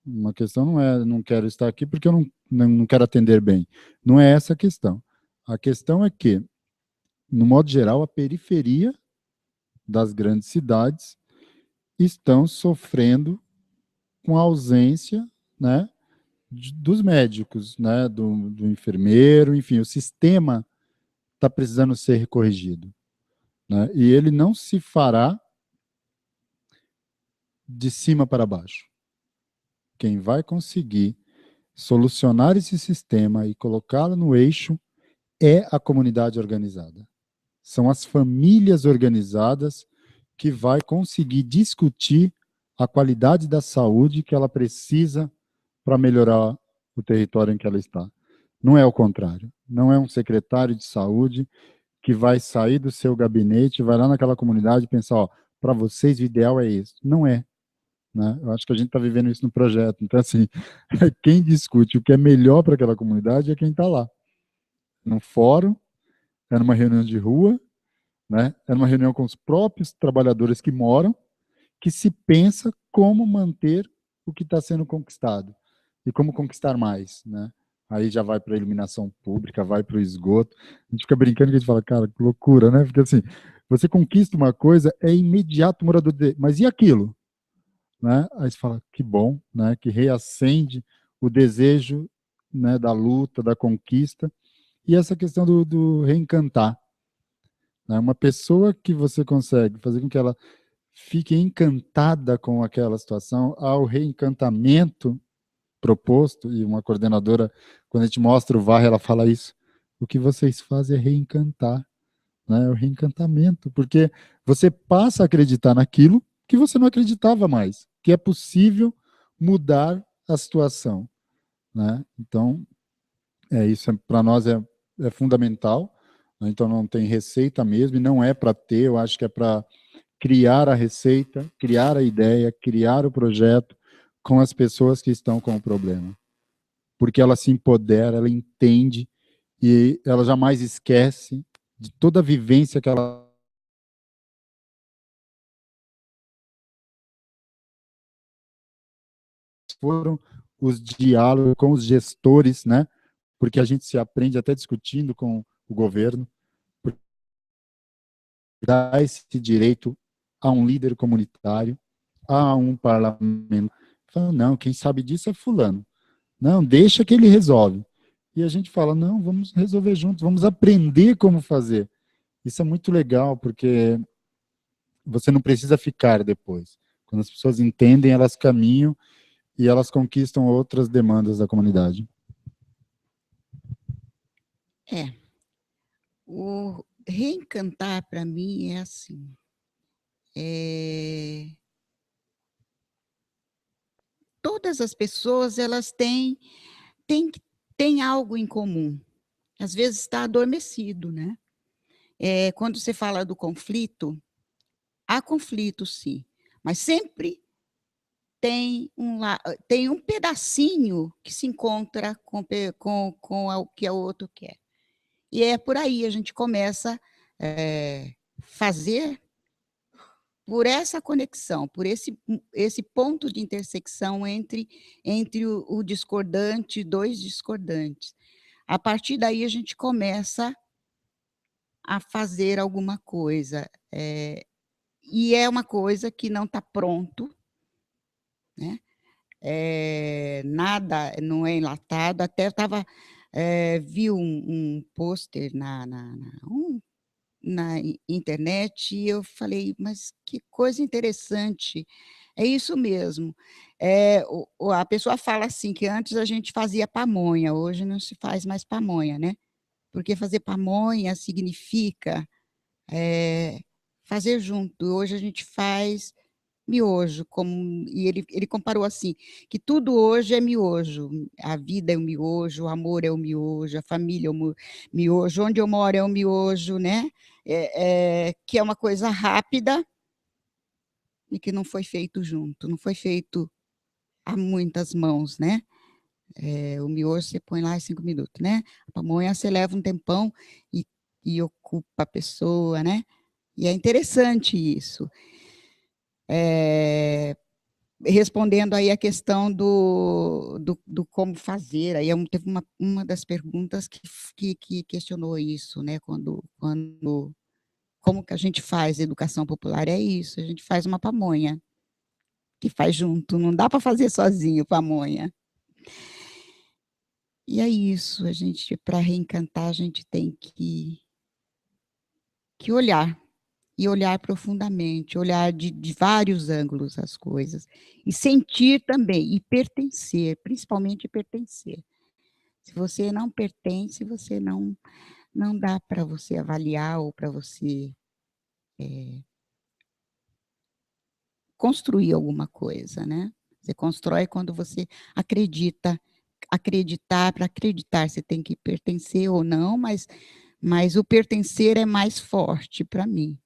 Uma questão não é, não quero estar aqui porque eu não quero atender bem. Não é essa a questão. A questão é que, no modo geral, a periferia das grandes cidades estão sofrendo com a ausência, né, dos médicos, né, do enfermeiro, enfim, o sistema está precisando ser corrigido, né, e ele não se fará de cima para baixo. Quem vai conseguir solucionar esse sistema e colocá-lo no eixo é a comunidade organizada. São as famílias organizadas que vai conseguir discutir a qualidade da saúde que ela precisa para melhorar o território em que ela está. Não é o contrário. Não é um secretário de saúde que vai sair do seu gabinete, vai lá naquela comunidade e pensar, ó, para vocês o ideal é isso. Não é. Né? Eu acho que a gente está vivendo isso no projeto. Então, assim, quem discute o que é melhor para aquela comunidade é quem está lá. num fórum, é numa reunião de rua, né? É numa reunião com os próprios trabalhadores que moram, que se pensa como manter o que está sendo conquistado e como conquistar mais, né? Aí já vai para a iluminação pública, vai para o esgoto. A gente fica brincando que a gente fala, cara, que loucura, né? Porque assim, você conquista uma coisa, é imediato o morador de... Mas e aquilo? Né? Aí você fala, que bom, né? Que reacende o desejo, né, da luta, da conquista. E essa questão do reencantar. Né? Uma pessoa que você consegue fazer com que ela fique encantada com aquela situação, ao reencantamento proposto, e uma coordenadora, quando a gente mostra o VAR, ela fala isso, o que vocês fazem é reencantar, né? O reencantamento, porque você passa a acreditar naquilo que você não acreditava mais, que é possível mudar a situação, né? Então, isso para nós é fundamental, né? Então não tem receita mesmo, e não é para ter, eu acho que é para criar a receita, criar a ideia, criar o projeto com as pessoas que estão com o problema. Porque ela se empodera, ela entende e ela jamais esquece de toda a vivência que ela foram os diálogos com os gestores, né? Porque a gente se aprende até discutindo com o governo, dar esse direito a um líder comunitário, a um parlamento. Fala, não, quem sabe disso é fulano. Não, deixa que ele resolve. E a gente fala, não, vamos resolver juntos, vamos aprender como fazer. Isso é muito legal, porque você não precisa ficar depois. Quando as pessoas entendem, elas caminham e elas conquistam outras demandas da comunidade. O reencantar, para mim, é assim. Todas as pessoas, elas têm algo em comum. Às vezes está adormecido, né? Quando você fala do conflito, há conflito, sim, mas sempre tem um pedacinho que se encontra com o que o outro quer. E é por aí a gente começa a fazer por essa conexão, por esse ponto de intersecção entre o discordante, dois discordantes. A partir daí, a gente começa a fazer alguma coisa. E é uma coisa que não está pronto, né? Nada não é enlatado. Até eu vi um pôster na internet e eu falei, mas que coisa interessante, é isso mesmo. A pessoa fala assim, que antes a gente fazia pamonha, hoje não se faz mais pamonha, né? Porque fazer pamonha significa fazer junto, hoje a gente faz miojo, e ele comparou assim, que tudo hoje é miojo, a vida é o miojo, o amor é o miojo, a família é o miojo, onde eu moro é o miojo, né? Que é uma coisa rápida e que não foi feito junto, não foi feito a muitas mãos, né? O miojo você põe lá em 5 minutos, né? A pamonha você leva um tempão e ocupa a pessoa, né? E é interessante isso. Respondendo aí a questão do como fazer, aí teve uma das perguntas que questionou isso, né? Como que a gente faz educação popular? É isso, a gente faz uma pamonha, que faz junto, não dá para fazer sozinho pamonha. E é isso, para reencantar, a gente tem que olhar, e olhar profundamente, olhar de vários ângulos as coisas, e sentir também, e pertencer, principalmente pertencer. Se você não pertence, você não dá para você avaliar ou para você construir alguma coisa, né? Você constrói quando você acredita. Acreditar, para acreditar, você tem que pertencer ou não, mas o pertencer é mais forte para mim.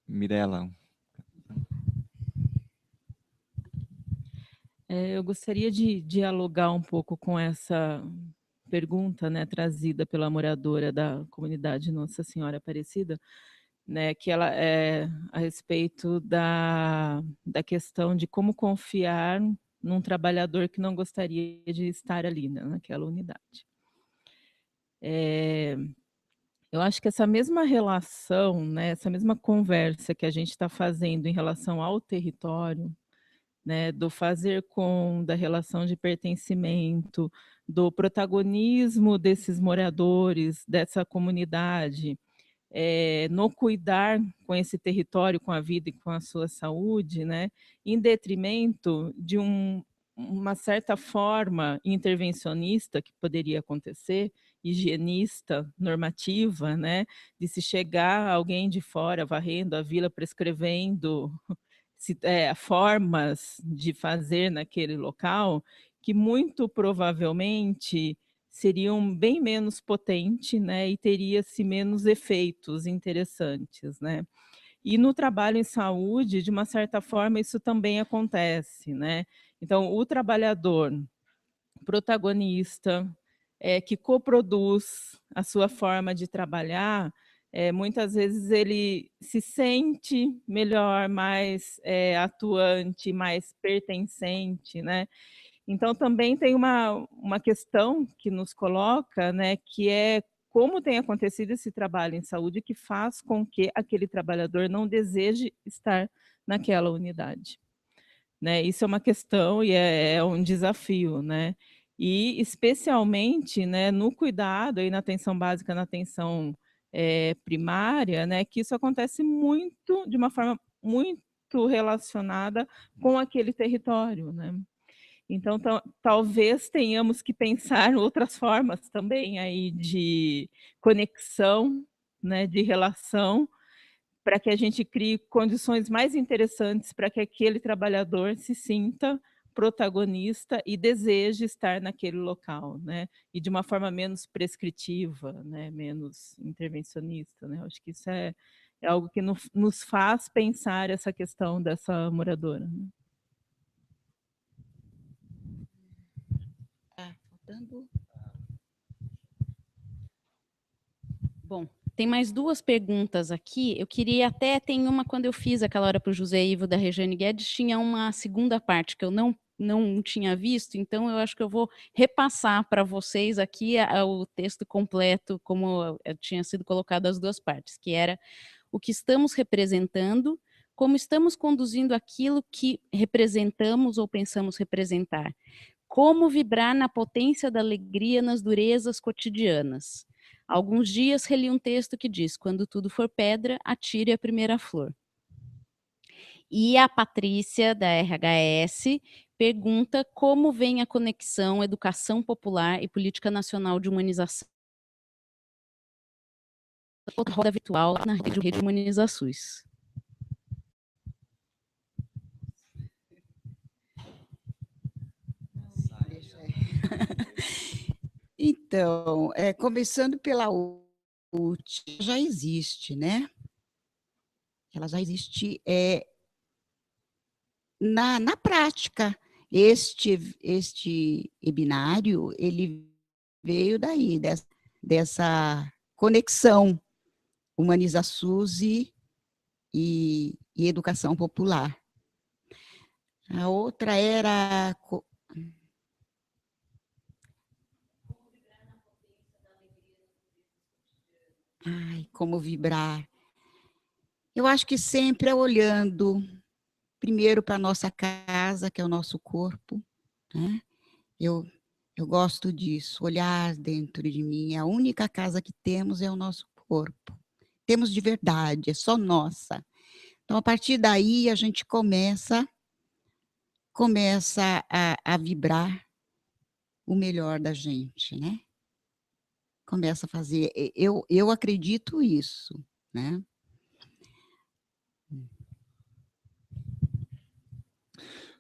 Mirela. Eu gostaria de dialogar um pouco com essa pergunta, né, trazida pela moradora da comunidade Nossa Senhora Aparecida, né, que ela é a respeito da questão de como confiar num trabalhador que não gostaria de estar ali, né, naquela unidade. Eu acho que essa mesma relação, né, essa mesma conversa que a gente está fazendo em relação ao território, né, do fazer com, da relação de pertencimento, do protagonismo desses moradores, dessa comunidade, no cuidar com esse território, com a vida e com a sua saúde, né, em detrimento de uma certa forma intervencionista que poderia acontecer, higienista, normativa, né, de se chegar alguém de fora varrendo a vila, prescrevendo formas de fazer naquele local, que muito provavelmente seriam bem menos potentes, né, e teria-se menos efeitos interessantes, né. E no trabalho em saúde, de uma certa forma, isso também acontece, né. Então, o trabalhador protagonista, que coproduz a sua forma de trabalhar, muitas vezes ele se sente melhor, mais atuante, mais pertencente, né. Então também tem uma questão que nos coloca, né, que é como tem acontecido esse trabalho em saúde que faz com que aquele trabalhador não deseje estar naquela unidade, né. Isso é uma questão e é um desafio, né. E especialmente, né, no cuidado aí na atenção básica, na atenção, primária, né, que isso acontece muito de uma forma muito relacionada com aquele território, né. Então talvez tenhamos que pensar outras formas também aí de conexão, né, de relação, para que a gente crie condições mais interessantes para que aquele trabalhador se sinta protagonista e deseje estar naquele local, né, e de uma forma menos prescritiva, né, menos intervencionista, né, eu acho que isso é algo que nos faz pensar essa questão dessa moradora, né. Faltando... Bom, tem mais duas perguntas aqui. Eu queria até, tem uma quando eu fiz aquela hora para o José Ivo da Regiane Guedes, tinha uma segunda parte que eu não tinha visto, então eu acho que eu vou repassar para vocês aqui o texto completo, como tinha sido colocado as duas partes, que era o que estamos representando, como estamos conduzindo aquilo que representamos ou pensamos representar, como vibrar na potência da alegria nas durezas cotidianas. Há alguns dias reli um texto que diz: quando tudo for pedra, atire a primeira flor. E a Patrícia, da RHS, pergunta como vem a conexão educação popular e política nacional de humanização. Outra roda virtual na rede Humaniza-SUS. Então, começando pela UT, já existe, né? Ela já existe na prática. Este webinário, ele veio daí, dessa conexão Humaniza-SUS e educação popular. A outra era... Ai, como vibrar. Eu acho que sempre é olhando primeiro para a nossa casa, que é o nosso corpo, né? Eu gosto disso, olhar dentro de mim. A única casa que temos é o nosso corpo. Temos de verdade, é só nossa. Então, a partir daí, a gente começa a vibrar o melhor da gente, né? Começa a fazer, eu acredito isso, né?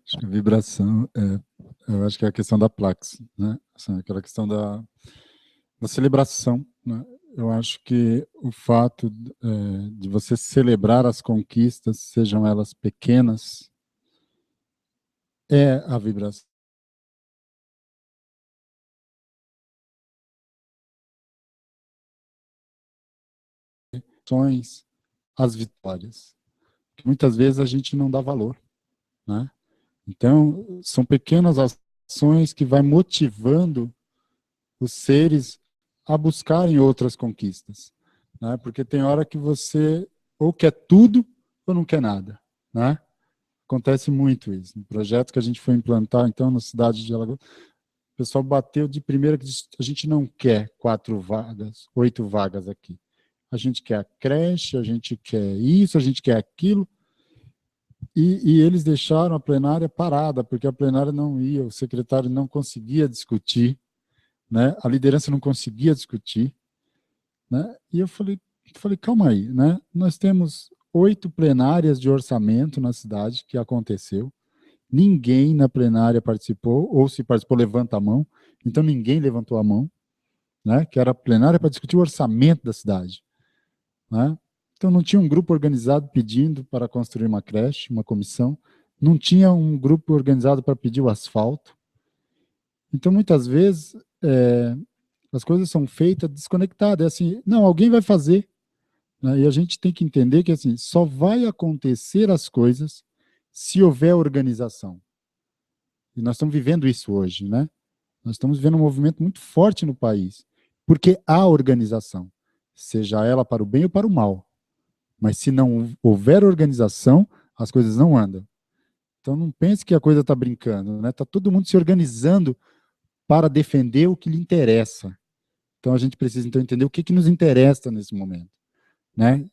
Acho que a vibração, eu acho que é a questão da Plax, né? Assim, aquela questão da celebração, né? Eu acho que o fato de você celebrar as conquistas, sejam elas pequenas, é a vibração. As vitórias, que muitas vezes a gente não dá valor, né? Então, são pequenas ações que vai motivando os seres a buscarem outras conquistas, né? Porque tem hora que você ou quer tudo ou não quer nada, né? Acontece muito isso. No projeto que a gente foi implantar, então, na cidade de Alagoas, o pessoal bateu de primeira que disse, a gente não quer 4 vagas, 8 vagas aqui. A gente quer a creche, a gente quer isso, a gente quer aquilo. E eles deixaram a plenária parada, porque a plenária não ia, o secretário não conseguia discutir, né? A liderança não conseguia discutir, né? E eu falei, calma aí, né? Nós temos 8 plenárias de orçamento na cidade, que aconteceu. Ninguém na plenária participou, ou se participou, levanta a mão. Então, ninguém levantou a mão, né? Que era a plenária para discutir o orçamento da cidade, né? Então, não tinha um grupo organizado pedindo para construir uma creche, uma comissão. Não tinha um grupo organizado para pedir o asfalto. Então, muitas vezes, as coisas são feitas desconectadas. É assim, não, alguém vai fazer, né? E a gente tem que entender que assim, só vai acontecer as coisas se houver organização. E nós estamos vivendo isso hoje, né? Nós estamos vivendo um movimento muito forte no país, porque há organização, seja ela para o bem ou para o mal. Mas se não houver organização, as coisas não andam. Então não pense que a coisa está brincando, né? Está todo mundo se organizando para defender o que lhe interessa. Então a gente precisa então entender o que nos interessa nesse momento, né?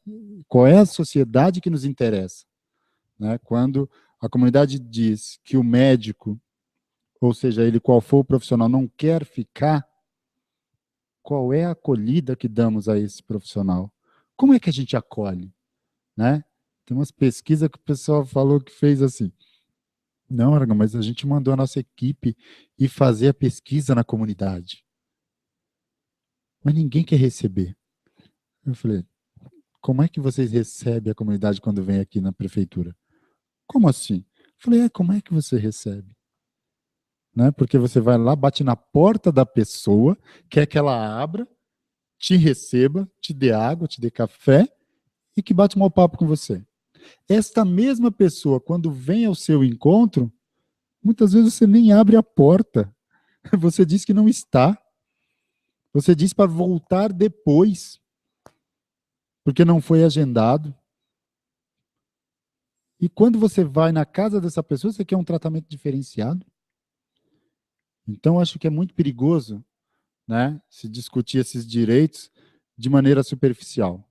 Qual é a sociedade que nos interessa, né? Quando a comunidade diz que o médico, ou seja, ele qual for o profissional, não quer ficar, qual é a acolhida que damos a esse profissional? Como é que a gente acolhe, né? Tem umas pesquisas que o pessoal falou que fez assim, não, Aragão, mas a gente mandou a nossa equipe ir fazer a pesquisa na comunidade. Mas ninguém quer receber. Eu falei, como é que vocês recebem a comunidade quando vem aqui na prefeitura? Como assim? Eu falei, como é que você recebe? Né? Porque você vai lá, bate na porta da pessoa, quer que ela abra, te receba, te dê água, te dê café e que bate um mau papo com você. Esta mesma pessoa, quando vem ao seu encontro, muitas vezes você nem abre a porta. Você diz que não está. Você diz para voltar depois, porque não foi agendado. E quando você vai na casa dessa pessoa, você quer um tratamento diferenciado? Então, acho que é muito perigoso, né, se discutir esses direitos de maneira superficial.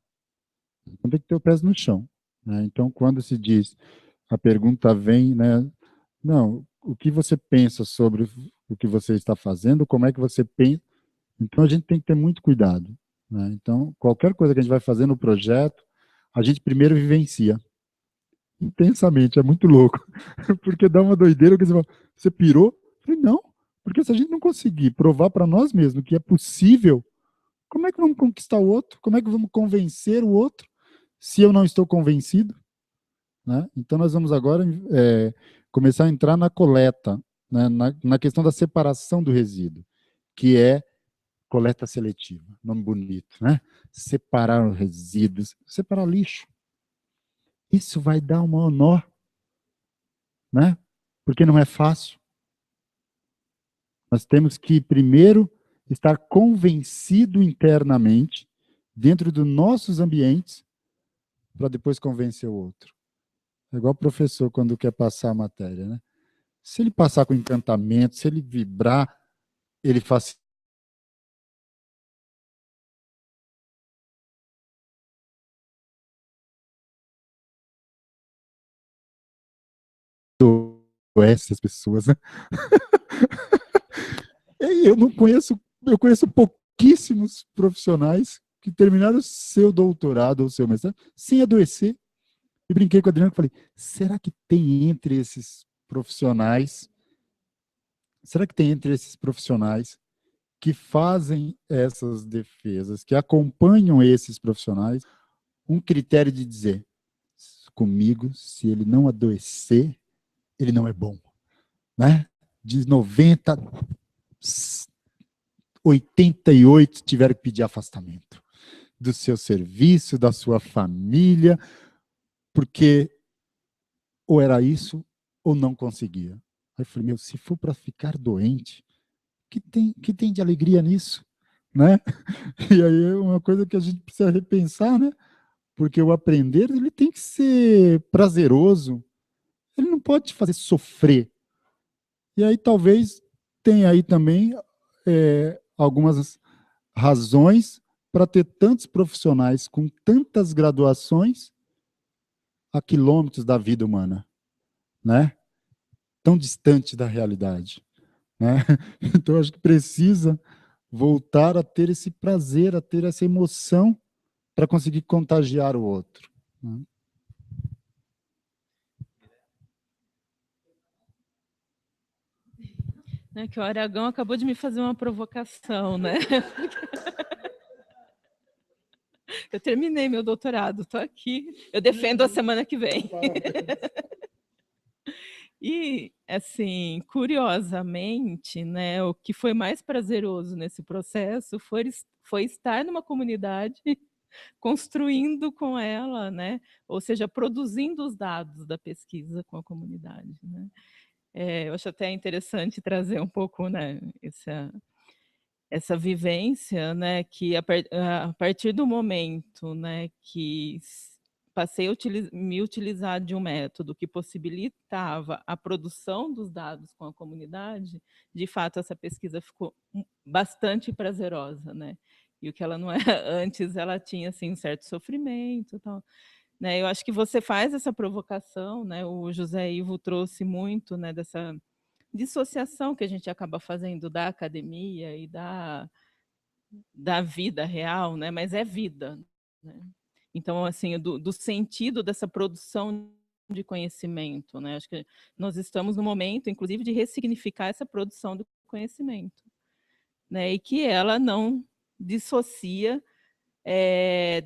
Então, tem que ter o pé no chão, né? Então, quando se diz, a pergunta vem, né, não, o que você pensa sobre o que você está fazendo, como é que você pensa? Então, a gente tem que ter muito cuidado, né? Então, qualquer coisa que a gente vai fazer no projeto, a gente primeiro vivencia. Intensamente, é muito louco. Porque dá uma doideira, que você fala, você pirou? Eu falei, não, porque se a gente não conseguir provar para nós mesmos que é possível, como é que vamos conquistar o outro? Como é que vamos convencer o outro se eu não estou convencido? Né? Então, nós vamos agora começar a entrar na coleta, né? na questão da separação do resíduo, que é coleta seletiva, nome bonito, né? Separar os resíduos, separar lixo. Isso vai dar um maior nó, né? Porque não é fácil. Nós temos que, primeiro, estar convencido internamente, dentro dos nossos ambientes, para depois convencer o outro. É igual o professor quando quer passar a matéria, né? Se ele passar com encantamento, se ele vibrar, ele faz essas pessoas, né? Eu não conheço, eu conheço pouquíssimos profissionais que terminaram seu doutorado ou seu mestrado sem adoecer. E brinquei com a Adriana e falei, será que tem entre esses profissionais, que fazem essas defesas, que acompanham esses profissionais, um critério de dizer, comigo, se ele não adoecer, ele não é bom. né? De 90, 88 tiveram que pedir afastamento do seu serviço, da sua família, porque ou era isso ou não conseguia. Aí eu falei, meu, se for para ficar doente, que tem de alegria nisso, né? E aí é uma coisa que a gente precisa repensar, né? Porque o aprender, ele tem que ser prazeroso, ele não pode te fazer sofrer. E aí talvez tenha aí também algumas razões para ter tantos profissionais com tantas graduações a quilômetros da vida humana, né? Tão distante da realidade, né? Então acho que precisa voltar a ter esse prazer, a ter essa emoção para conseguir contagiar o outro, né? É que o Aragão acabou de me fazer uma provocação, né? Eu terminei meu doutorado, estou aqui. Eu defendo a semana que vem. E, assim, curiosamente, né, o que foi mais prazeroso nesse processo foi estar numa comunidade construindo com ela, né, ou seja, produzindo os dados da pesquisa com a comunidade, né. Eu acho até interessante trazer um pouco, né, essa vivência, né, que a partir do momento, né, que passei a me utilizar de um método que possibilitava a produção dos dados com a comunidade, de fato essa pesquisa ficou bastante prazerosa, né. E o que ela não era antes, ela tinha assim um certo sofrimento, e tal, né. Eu acho que você faz essa provocação, né. O José Ivo trouxe muito, né, dessa dissociação que a gente acaba fazendo da academia e da vida real, né, mas é vida, né. Então, assim, do sentido dessa produção de conhecimento, né, acho que nós estamos no momento, inclusive, de ressignificar essa produção do conhecimento, né, e que ela não dissocia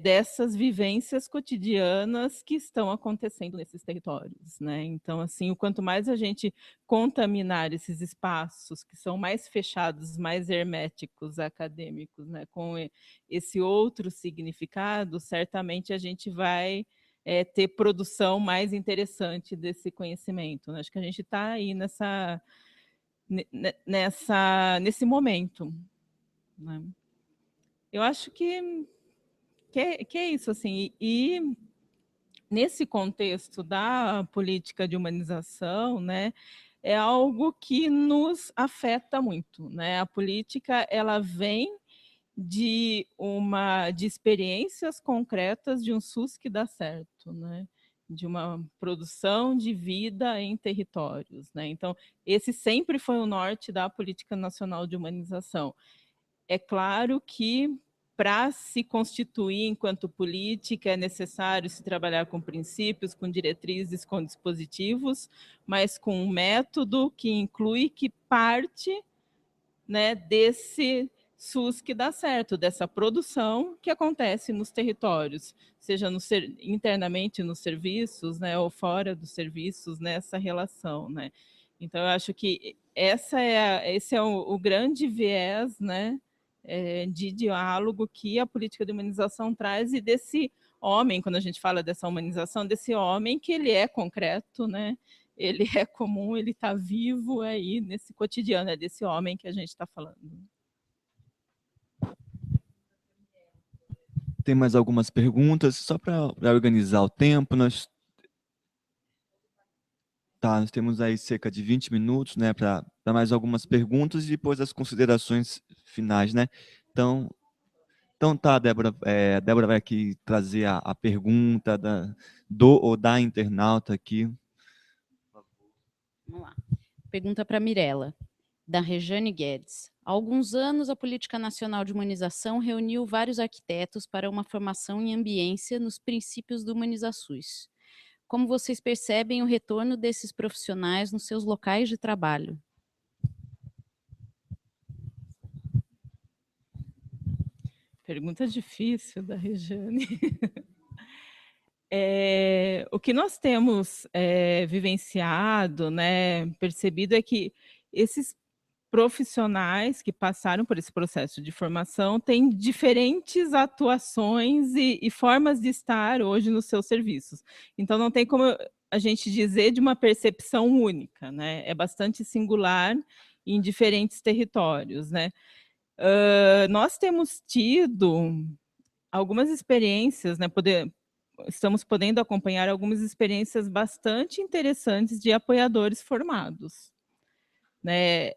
dessas vivências cotidianas que estão acontecendo nesses territórios, né. Então, assim, o quanto mais a gente contaminar esses espaços que são mais fechados, mais herméticos, acadêmicos, né, com esse outro significado, certamente a gente vai, ter produção mais interessante desse conhecimento, né. Acho que a gente está aí nesse momento, né. Eu acho que é isso, assim, e nesse contexto da política de humanização, né, é algo que nos afeta muito, né. A política, ela vem de experiências concretas de um SUS que dá certo, né, de uma produção de vida em territórios, né. Então, esse sempre foi o norte da política nacional de humanização. É claro que, para se constituir enquanto política, é necessário se trabalhar com princípios, com diretrizes, com dispositivos, mas com um método que inclui, que parte, né, desse SUS que dá certo, dessa produção que acontece nos territórios, seja internamente nos serviços, né, ou fora dos serviços, nessa relação, né. Então eu acho que esse é o grande viés, né, de diálogo que a política de humanização traz, e desse homem, quando a gente fala dessa humanização, desse homem que ele é concreto, né, ele é comum, ele está vivo aí nesse cotidiano, é desse homem que a gente está falando. Tem mais algumas perguntas, só para organizar o tempo, nós temos aí cerca de 20 minutos, né, para mais algumas perguntas e depois as considerações finais, né. Então tá, Débora, a Débora vai aqui trazer a pergunta da internauta aqui. Vamos lá. Pergunta para Mirella, da Rejane Guedes. Há alguns anos, a Política Nacional de Humanização reuniu vários arquitetos para uma formação em ambiência nos princípios do Humanizações. Como vocês percebem o retorno desses profissionais nos seus locais de trabalho? Pergunta difícil da Rejane. O que nós temos vivenciado, né, percebido é que esses profissionais que passaram por esse processo de formação têm diferentes atuações e formas de estar hoje nos seus serviços. Então, não tem como a gente dizer de uma percepção única, né? É bastante singular em diferentes territórios, né? Nós temos tido algumas experiências, né? Estamos podendo acompanhar algumas experiências bastante interessantes de apoiadores formados, né,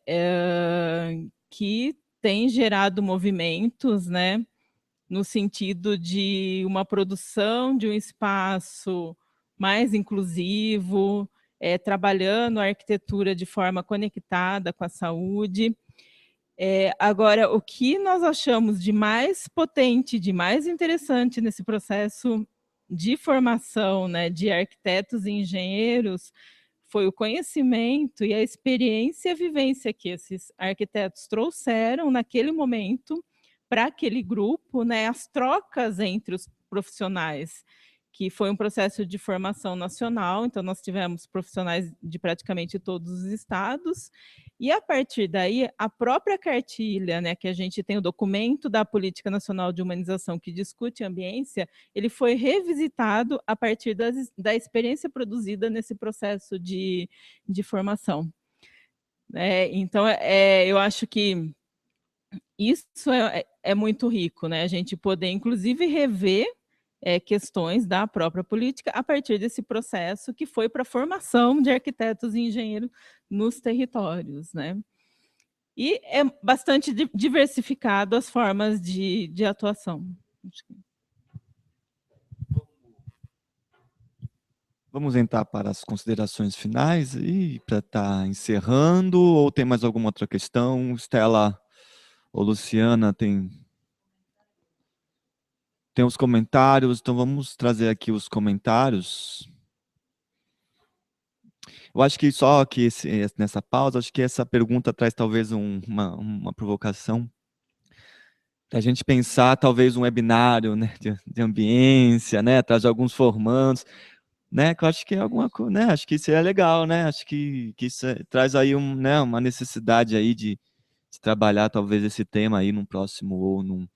que tem gerado movimentos, né, no sentido de uma produção de um espaço mais inclusivo, trabalhando a arquitetura de forma conectada com a saúde. Agora, o que nós achamos de mais potente, de mais interessante nesse processo de formação, né, de arquitetos e engenheiros, foi o conhecimento e a experiência e a vivência que esses arquitetos trouxeram naquele momento para aquele grupo, né, as trocas entre os profissionais, que foi um processo de formação nacional, então nós tivemos profissionais de praticamente todos os estados, e a partir daí, a própria cartilha, né, que a gente tem o documento da Política Nacional de Humanização que discute ambiência, ele foi revisitado a partir da experiência produzida nesse processo de formação. Então, eu acho que isso é muito rico, né? A gente poder, inclusive, rever questões da própria política a partir desse processo que foi para a formação de arquitetos e engenheiros nos territórios, né? E é bastante diversificado as formas de atuação. Vamos entrar para as considerações finais e para estar encerrando, ou tem mais alguma outra questão? Estela ou Luciana tem os comentários, então vamos trazer aqui os comentários. Eu acho que só que nessa pausa, acho que essa pergunta traz talvez uma provocação para a gente pensar talvez um webinário, né, de ambiência, né, traz alguns formandos, né, que eu acho que é alguma coisa, né, acho que isso é legal, né, acho que isso traz aí né, uma necessidade aí de trabalhar talvez esse tema aí num próximo ou num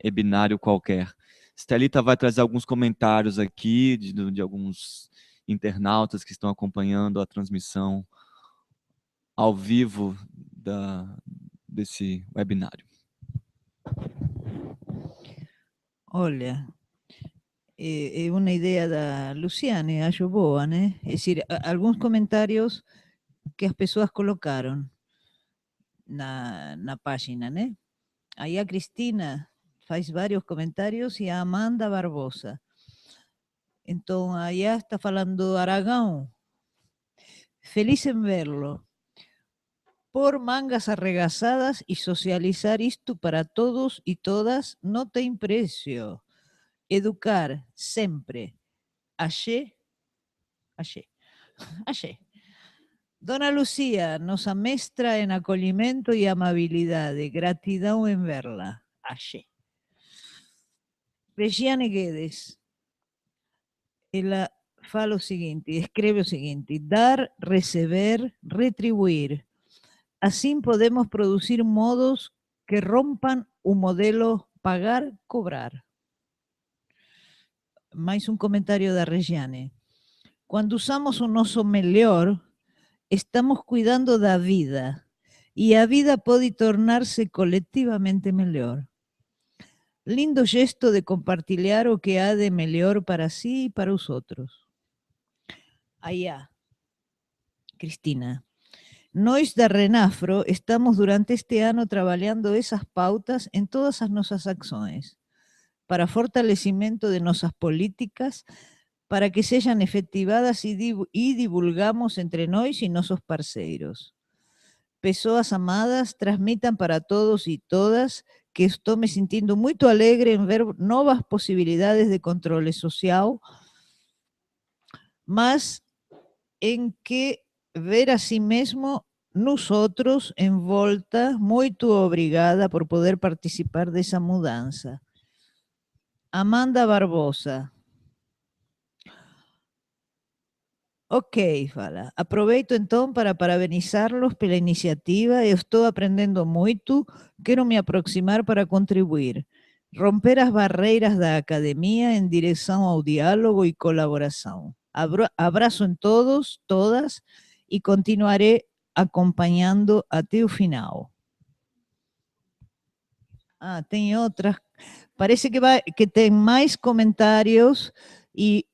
webinário qualquer. Estelita vai trazer alguns comentários aqui de alguns internautas que estão acompanhando a transmissão ao vivo desse webinário. Olha, é uma ideia da Luciane, acho boa, né? É decir, alguns comentários que as pessoas colocaram na página, né? Aí a Cristina faz vários comentários e a Amanda Barbosa. Então, aí está falando Aragão. Feliz en verlo. Por mangas arregaçadas y socializar isto para todos y todas no tem precio. Educar sempre. Axé. Axé. Axé. Dona Lucía, nosa mestra en acolhimento e amabilidade. Gratidão en verla. Axé. Regiane Guedes. Ela fala o seguinte, escreve o seguinte: dar, receber, retribuir. Assim podemos producir modos que rompan o modelo pagar, cobrar. Mais um comentário da Regiane. Quando usamos o nosso melhor, estamos cuidando da vida e a vida pode tornar-se coletivamente melhor. Lindo gesto de compartilhar o que há de melhor para si e para os outros. Allá, Cristina. Nós da Renafro estamos durante este ano trabalhando essas pautas em todas as nossas ações, para fortalecimento de nossas políticas, para que sejam efetivadas e divulgamos entre nós e nossos parceiros. Pessoas amadas, transmitam para todos e todas que estou me sentindo muito alegre em ver novas possibilidades de controle social, mas em que ver a si mesmo nos outros em volta. Muito obrigada por poder participar dessa mudança. Amanda Barbosa. Ok, fala. Aproveito então para parabenizá-los pela iniciativa. Eu estou aprendendo muito. Quero me aproximar para contribuir. Romper as barreiras da academia em direção ao diálogo e colaboração. Abraço em todos, todas, e continuarei acompanhando até o final. Ah, tem outras. Parece que tem mais comentários e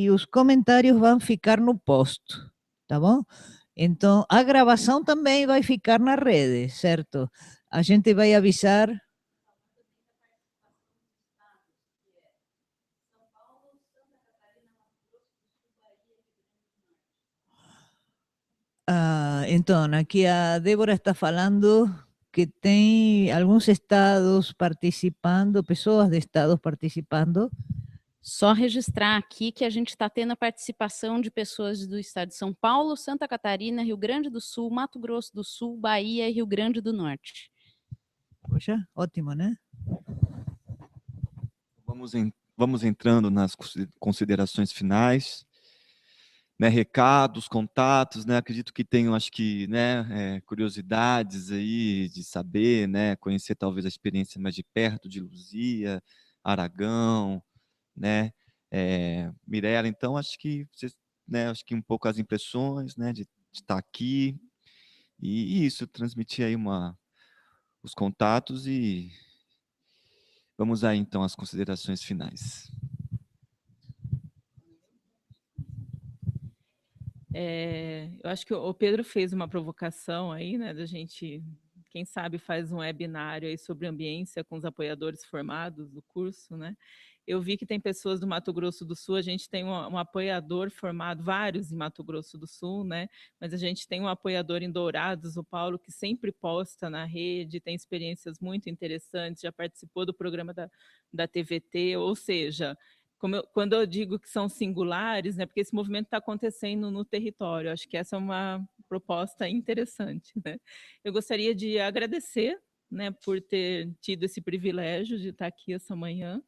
os comentários vão ficar no post, tá bom? Então, a gravação também vai ficar na rede, certo? A gente vai avisar. Então, aqui a Débora está falando que tem alguns estados participando, pessoas de estados participando. Só registrar aqui que a gente está tendo a participação de pessoas do estado de São Paulo, Santa Catarina, Rio Grande do Sul, Mato Grosso do Sul, Bahia e Rio Grande do Norte. Poxa, ótimo, né? Vamos entrando nas considerações finais. Né, recados, contatos, né, acredito que tenham, acho que, né, curiosidades aí de saber, né, conhecer talvez a experiência mais de perto de Luzia, Aragão, né, Mirella. Então acho que vocês, né, acho que um pouco as impressões, né, de estar aqui e isso, transmitir aí os contatos e vamos aí então às considerações finais. Eu acho que o Pedro fez uma provocação aí, né, da gente, quem sabe, faz um webinário aí sobre ambiência com os apoiadores formados do curso, né? Eu vi que tem pessoas do Mato Grosso do Sul, a gente tem um apoiador formado, vários em Mato Grosso do Sul, né? Mas a gente tem um apoiador em Dourados, o Paulo, que sempre posta na rede, tem experiências muito interessantes, já participou do programa da TVT, ou seja, quando eu digo que são singulares, né, porque esse movimento está acontecendo no território, acho que essa é uma proposta interessante, né? Eu gostaria de agradecer, né, por ter tido esse privilégio de estar aqui essa manhã,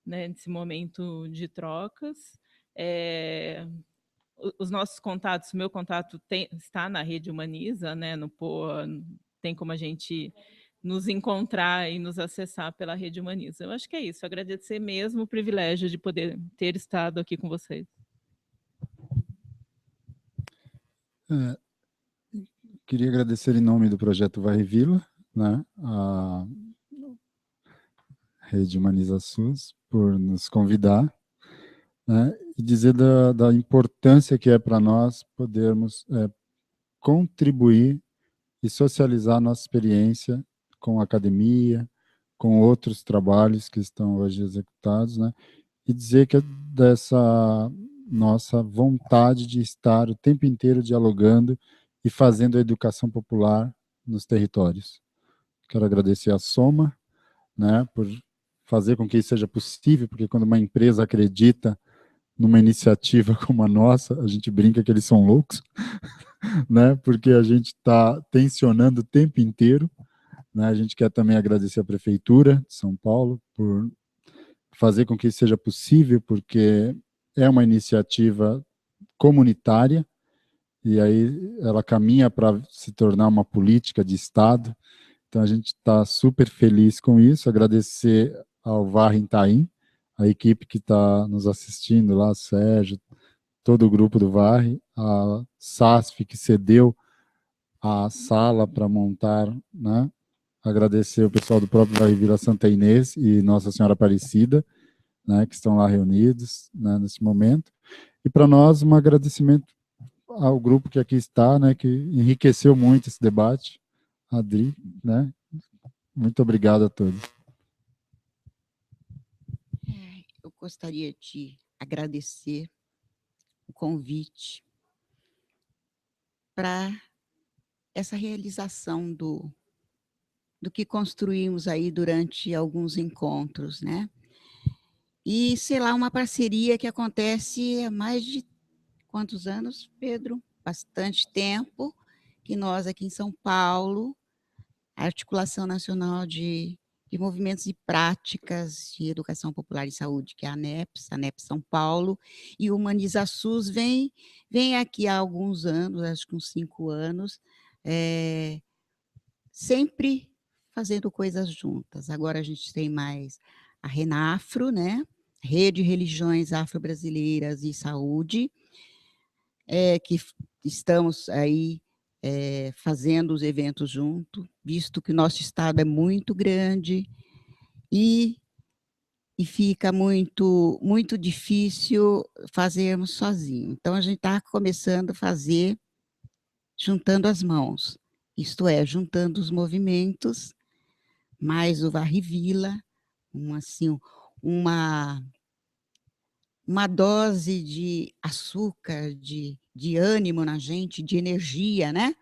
né, nesse momento de trocas. Os nossos contatos, o meu contato está na Rede Humaniza, né, no POA, tem como a gente nos encontrar e nos acessar pela Rede Humaniza. Eu acho que é isso, agradecer mesmo o privilégio de poder ter estado aqui com vocês. Queria agradecer em nome do Projeto Varre Vila, né, a Rede Humaniza SUS, por nos convidar, né, e dizer da importância que é para nós podermos contribuir e socializar nossa experiência com a academia, com outros trabalhos que estão hoje executados, né? E dizer que dessa nossa vontade de estar o tempo inteiro dialogando e fazendo a educação popular nos territórios. Quero agradecer a Soma, né, por fazer com que isso seja possível, porque quando uma empresa acredita numa iniciativa como a nossa, a gente brinca que eles são loucos, né, porque a gente está tensionando o tempo inteiro, né. A gente quer também agradecer a Prefeitura de São Paulo por fazer com que isso seja possível, porque é uma iniciativa comunitária, e aí ela caminha para se tornar uma política de Estado. Então a gente está super feliz com isso, agradecer ao Varre Itaim, a equipe que está nos assistindo lá, Sérgio, todo o grupo do Varre, a SASF que cedeu a sala para montar, né? Agradecer o pessoal do próprio Varre Vila Santa Inês e Nossa Senhora Aparecida, né, que estão lá reunidos, né, nesse momento. E para nós, um agradecimento ao grupo que aqui está, né, que enriqueceu muito esse debate. Adri, né? Muito obrigado a todos. Eu gostaria de agradecer o convite para essa realização do que construímos aí durante alguns encontros, né? E, sei lá, uma parceria que acontece há mais de quantos anos, Pedro? Bastante tempo, que nós aqui em São Paulo, a Articulação Nacional de de movimentos e práticas de educação popular e saúde, que é a ANEP São Paulo, e o Humaniza SUS vem aqui há alguns anos, acho que uns 5 anos, sempre fazendo coisas juntas. Agora a gente tem mais a RENAFRO, né? Rede de Religiões Afro-Brasileiras e Saúde, que estamos aí fazendo os eventos junto, visto que nosso estado é muito grande e fica muito difícil fazermos sozinho. Então, a gente está começando a fazer juntando as mãos, isto é, juntando os movimentos, mais o Varrivila, uma dose de açúcar, de ânimo na gente, de energia, né?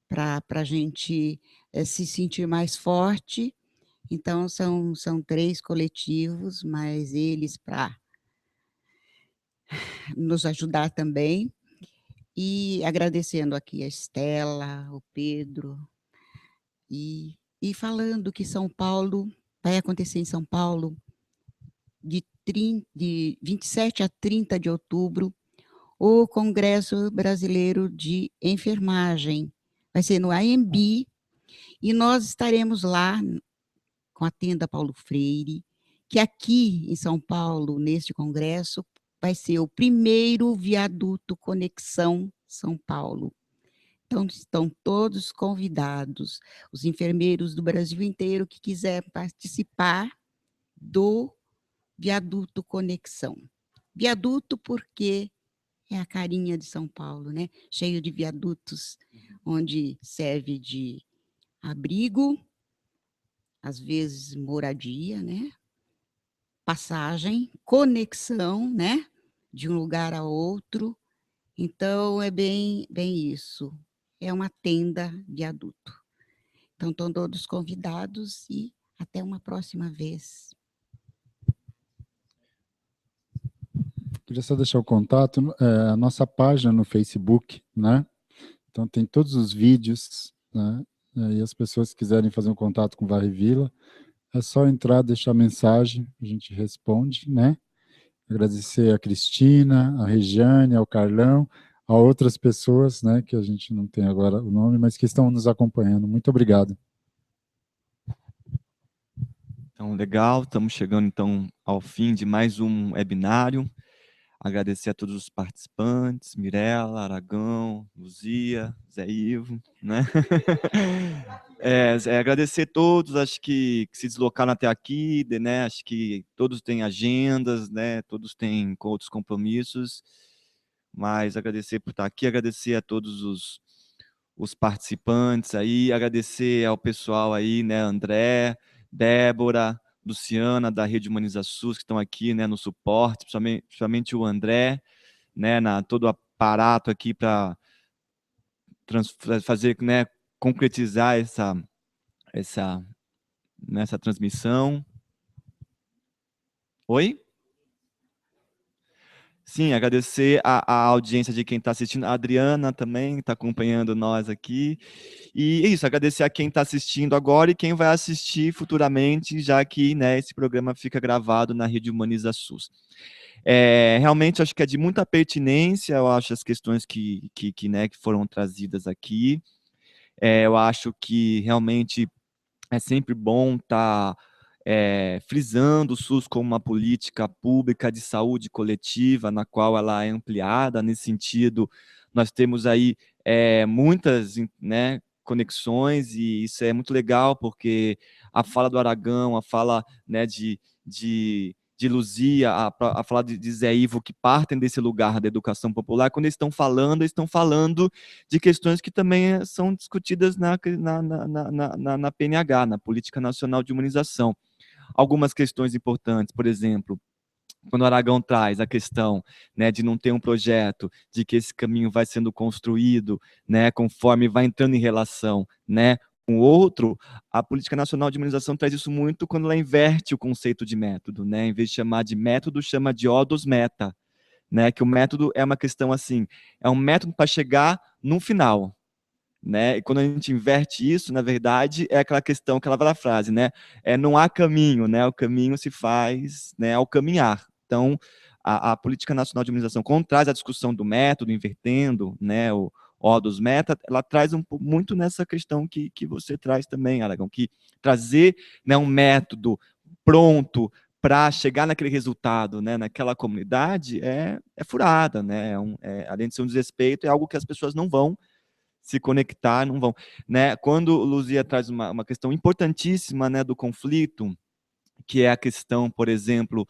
Para a gente se sentir mais forte. Então, são 3 coletivos, mas eles para nos ajudar também. E agradecendo aqui a Estela, o Pedro, e falando que São Paulo, vai acontecer em São Paulo, de 27 a 30 de outubro, o Congresso Brasileiro de Enfermagem. Vai ser no AMB, e nós estaremos lá com a tenda Paulo Freire, que aqui em São Paulo, neste congresso, vai ser o primeiro viaduto Conexão São Paulo. Então, estão todos convidados, os enfermeiros do Brasil inteiro que quiserem participar do viaduto Conexão. Viaduto porque é a carinha de São Paulo, né? Cheio de viadutos, onde serve de abrigo, às vezes moradia, né? Passagem, conexão, né? De um lugar a outro. Então, é bem isso. É uma tenda viaduto. Então, estão todos convidados e até uma próxima vez. Queria só deixar o contato, a nossa página no Facebook, né? Então, tem todos os vídeos, né? E as pessoas que quiserem fazer um contato com o Varrivila, é só entrar, deixar mensagem, a gente responde, né? Agradecer a Cristina, a Regiane, ao Carlão, a outras pessoas, né, que a gente não tem agora o nome, mas que estão nos acompanhando. Muito obrigado. Então, legal, estamos chegando então ao fim de mais um webinário. Agradecer a todos os participantes, Mirella, Aragão, Luzia, Zé Ivo, né? Agradecer a todos, acho que se deslocaram até aqui, né? Acho que todos têm agendas, né? Todos têm outros compromissos, mas agradecer por estar aqui, agradecer a todos os participantes aí, agradecer ao pessoal aí, né? André, Débora, Luciana, da Rede Humaniza SUS, que estão aqui, né, no suporte, principalmente o André, né, todo o aparato aqui para fazer, né, concretizar essa transmissão. Oi? Sim, agradecer a audiência de quem está assistindo, a Adriana também está acompanhando nós aqui, e é isso, agradecer a quem está assistindo agora e quem vai assistir futuramente, já que, né, esse programa fica gravado na Rede Humaniza SUS. Realmente, acho que é de muita pertinência, eu acho, as questões que foram trazidas aqui, eu acho que realmente é sempre bom estar frisando o SUS como uma política pública de saúde coletiva, na qual ela é ampliada. Nesse sentido, nós temos aí muitas, né, conexões, e isso é muito legal, porque a fala do Aragão, a fala, né, de Luzia, a fala de Zé Ivo, que partem desse lugar da educação popular, quando eles estão falando de questões que também são discutidas na PNH, na Política Nacional de Humanização. Algumas questões importantes, por exemplo, quando o Aragão traz a questão, né, de não ter um projeto, de que esse caminho vai sendo construído, né, conforme vai entrando em relação, né, com o outro, a Política Nacional de Humanização traz isso muito quando ela inverte o conceito de método, né, em vez de chamar de método, chama de odos meta, né, que o método é uma questão assim, é um método para chegar no final, né? E quando a gente inverte isso, na verdade, é aquela questão, aquela velha frase, né? Não há caminho, né? O caminho se faz, né, ao caminhar. Então, a Política Nacional de Imunização, quando traz a discussão do método, invertendo, né, o O dos meta, ela traz muito nessa questão que você traz também, Aragão, que trazer, né, um método pronto para chegar naquele resultado, né, naquela comunidade, é furada, né? Além de ser um desrespeito, é algo que as pessoas não vão se conectar, não vão, né? Quando Luzia traz uma questão importantíssima, né, do conflito, que é a questão, por exemplo,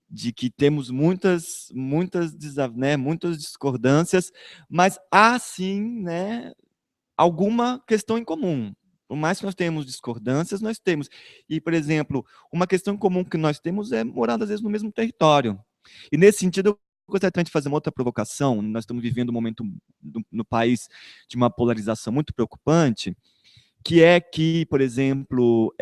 de que temos muitas discordâncias, mas há sim, né, alguma questão em comum. Por mais que nós tenhamos discordâncias, nós temos. E, por exemplo, uma questão em comum que nós temos é morar, às vezes, no mesmo território. E, nesse sentido, eu gostaria também de fazer uma outra provocação. Nós estamos vivendo um momento no país de uma polarização muito preocupante, que é que, por exemplo,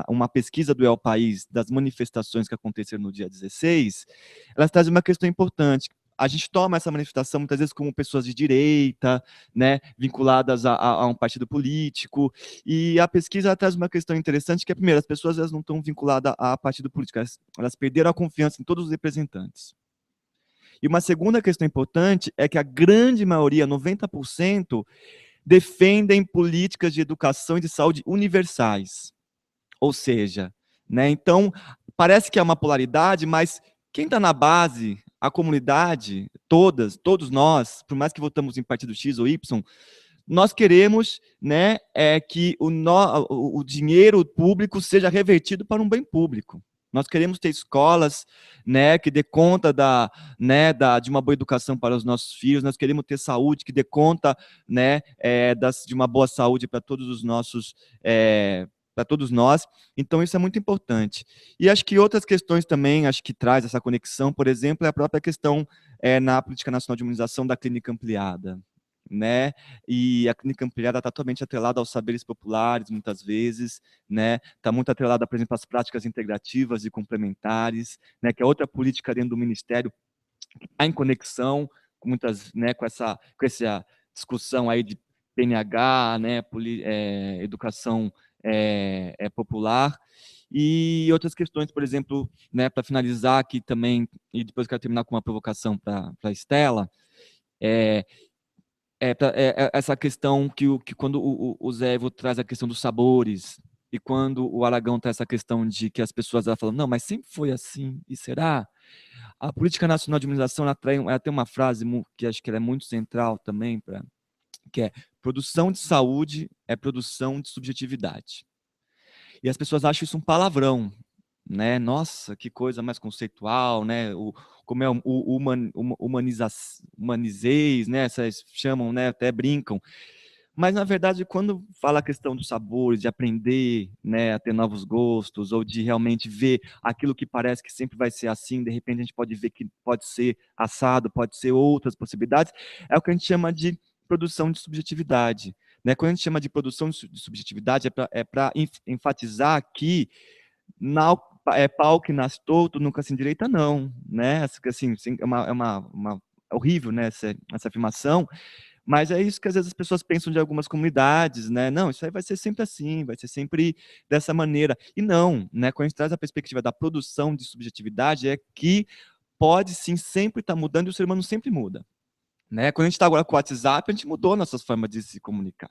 uma pesquisa do El País, das manifestações que aconteceram no dia 16, elas trazem uma questão importante. A gente toma essa manifestação, muitas vezes, como pessoas de direita, né, vinculadas a um partido político, e a pesquisa traz uma questão interessante, que é, primeiro, as pessoas elas não estão vinculadas a partido político, elas perderam a confiança em todos os representantes. E uma segunda questão importante é que a grande maioria, 90%, defendem políticas de educação e de saúde universais. Ou seja, né, então, parece que é uma polaridade, mas quem está na base, a comunidade, todos nós, por mais que votamos em partido X ou Y, nós queremos, né, que o dinheiro público seja revertido para um bem público. Nós queremos ter escolas, né, que dê conta de uma boa educação para os nossos filhos, nós queremos ter saúde que dê conta, né, de uma boa saúde para todos os nossos, para todos nós. Então, isso é muito importante. E acho que outras questões também, acho que traz essa conexão, por exemplo, é a própria questão na Política Nacional de Imunização da clínica ampliada, né? E a clínica ampliada está totalmente atrelada aos saberes populares, muitas vezes, né? Está muito atrelada, por exemplo, às práticas integrativas e complementares, né? Que é outra política dentro do Ministério que está em conexão com muitas, né? Com essa discussão aí de PNH, né? Educação popular. E outras questões, por exemplo, né? Para finalizar aqui também, e depois quero terminar com uma provocação para a Estela, essa questão que quando o Zé Evo traz a questão dos sabores, e quando o Aragão traz essa questão de que as pessoas falam, não, mas sempre foi assim, e será? A Política Nacional de Imunização, ela tem uma frase que acho que ela é muito central também, que é, produção de saúde é produção de subjetividade. E as pessoas acham isso um palavrão, né? Nossa, que coisa mais conceitual, né? Como é o humanizeis, né? Vocês chamam, né? Até brincam. Mas, na verdade, quando fala a questão dos sabores, de aprender, né, a ter novos gostos, ou de realmente ver aquilo que parece que sempre vai ser assim, de repente a gente pode ver que pode ser assado, pode ser outras possibilidades, é o que a gente chama de produção de subjetividade, né? Quando a gente chama de produção de subjetividade, é para enfatizar que pau que nasce torto nunca se endireita, não, né? Assim, é horrível, né, essa afirmação, mas é isso que às vezes as pessoas pensam de algumas comunidades, né? Não, isso aí vai ser sempre assim, vai ser sempre dessa maneira. E não, né? Quando a gente traz a perspectiva da produção de subjetividade, é que pode sim sempre estar mudando e o ser humano sempre muda, né? Quando a gente está agora com o WhatsApp, a gente mudou nossas formas de se comunicar.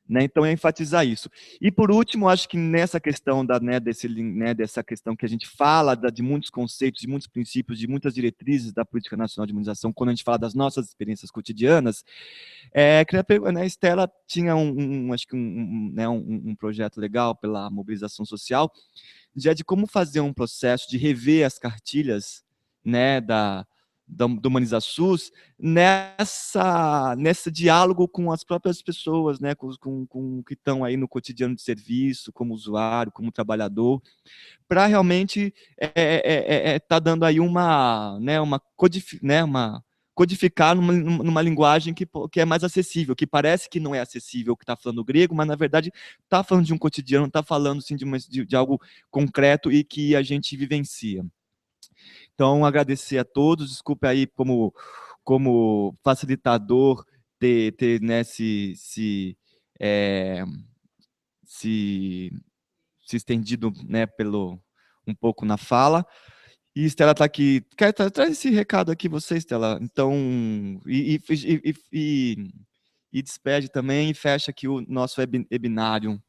Né, então, é enfatizar isso. E, por último, acho que nessa questão, dessa questão que a gente fala de muitos conceitos, de muitos princípios, de muitas diretrizes da Política Nacional de Imunização, quando a gente fala das nossas experiências cotidianas, a Estela tinha acho que um projeto legal pela mobilização social, já de como fazer um processo de rever as cartilhas, né, do HumanizaSUS, nesse diálogo com as próprias pessoas, né, com que estão aí no cotidiano de serviço, como usuário, como trabalhador, para realmente tá dando aí codificar numa linguagem que é mais acessível, que parece que não é acessível o que está falando grego, mas, na verdade, está falando de um cotidiano, está falando sim, de algo concreto e que a gente vivencia. Então, agradecer a todos, desculpe aí como como facilitador, ter né, se estendido, né, um pouco na fala. E Estela está aqui. Traz esse recado aqui, você, Estela. Então, e despede também e fecha aqui o nosso webinário.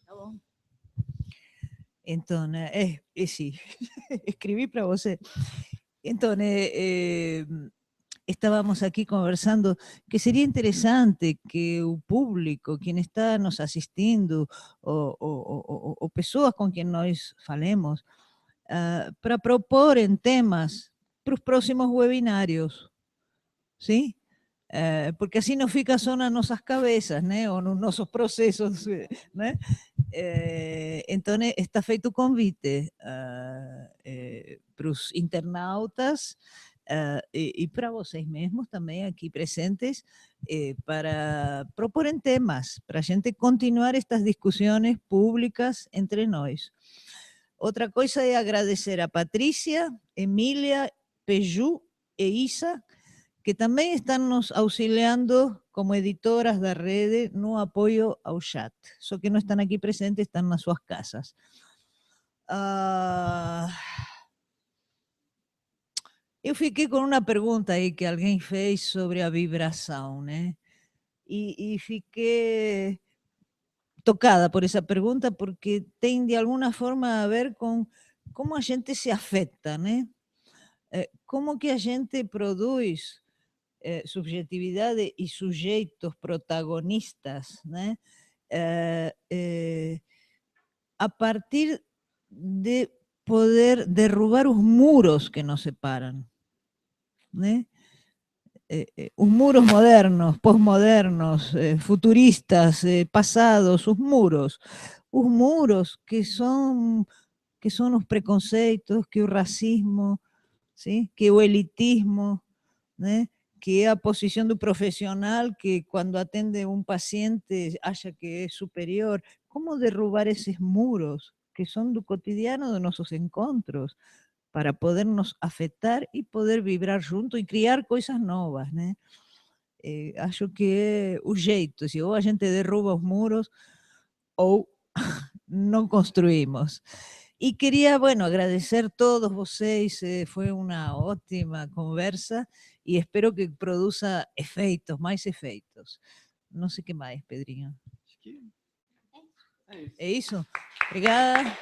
Tá bom. Então, sí, escribí para você. Entonces, estábamos aquí conversando que sería interesante que el público, quien está nos asistindo, o pessoas con quien nós falemos, para propor en temas para os próximos webinarios, ¿sí? Porque assim não fica só nas nossas cabeças, né? Ou nos nossos processos, né? Então, está feito o convite para os internautas e para vocês mesmos também aqui presentes, para proporem temas, para a gente continuar estas discussões públicas entre nós. Outra coisa é agradecer a Patrícia, Emília, Peju e Isa, que também estão nos auxiliando como editoras da rede no apoio ao chat. Só que não estão aqui presentes, estão nas suas casas. Eu fiquei com uma pergunta aí que alguém fez sobre a vibração, né? E fiquei tocada por essa pergunta porque tem de alguma forma a ver com como a gente se afeta, né? Como que a gente produz subjetividade e sujeitos protagonistas, né? A partir de poder derrubar os muros que nos separam, né? Os muros modernos, posmodernos, futuristas, passados, os muros que são os preconceitos, que o racismo, ¿sí? Que o elitismo, né? Que é a posição do profissional que quando atende um paciente acha que é superior. Como derrubar esses muros que são do cotidiano de nossos encontros para poder nos afetar e poder vibrar junto e criar coisas novas, né? Acho que é o jeito, se ou a gente derruba os muros ou não construímos. E queria, agradecer a todos vocês, foi uma ótima conversa e espero que produza efeitos, mais efeitos. Não sei o que mais, Pedrinho. Acho que é isso. É isso? Obrigada.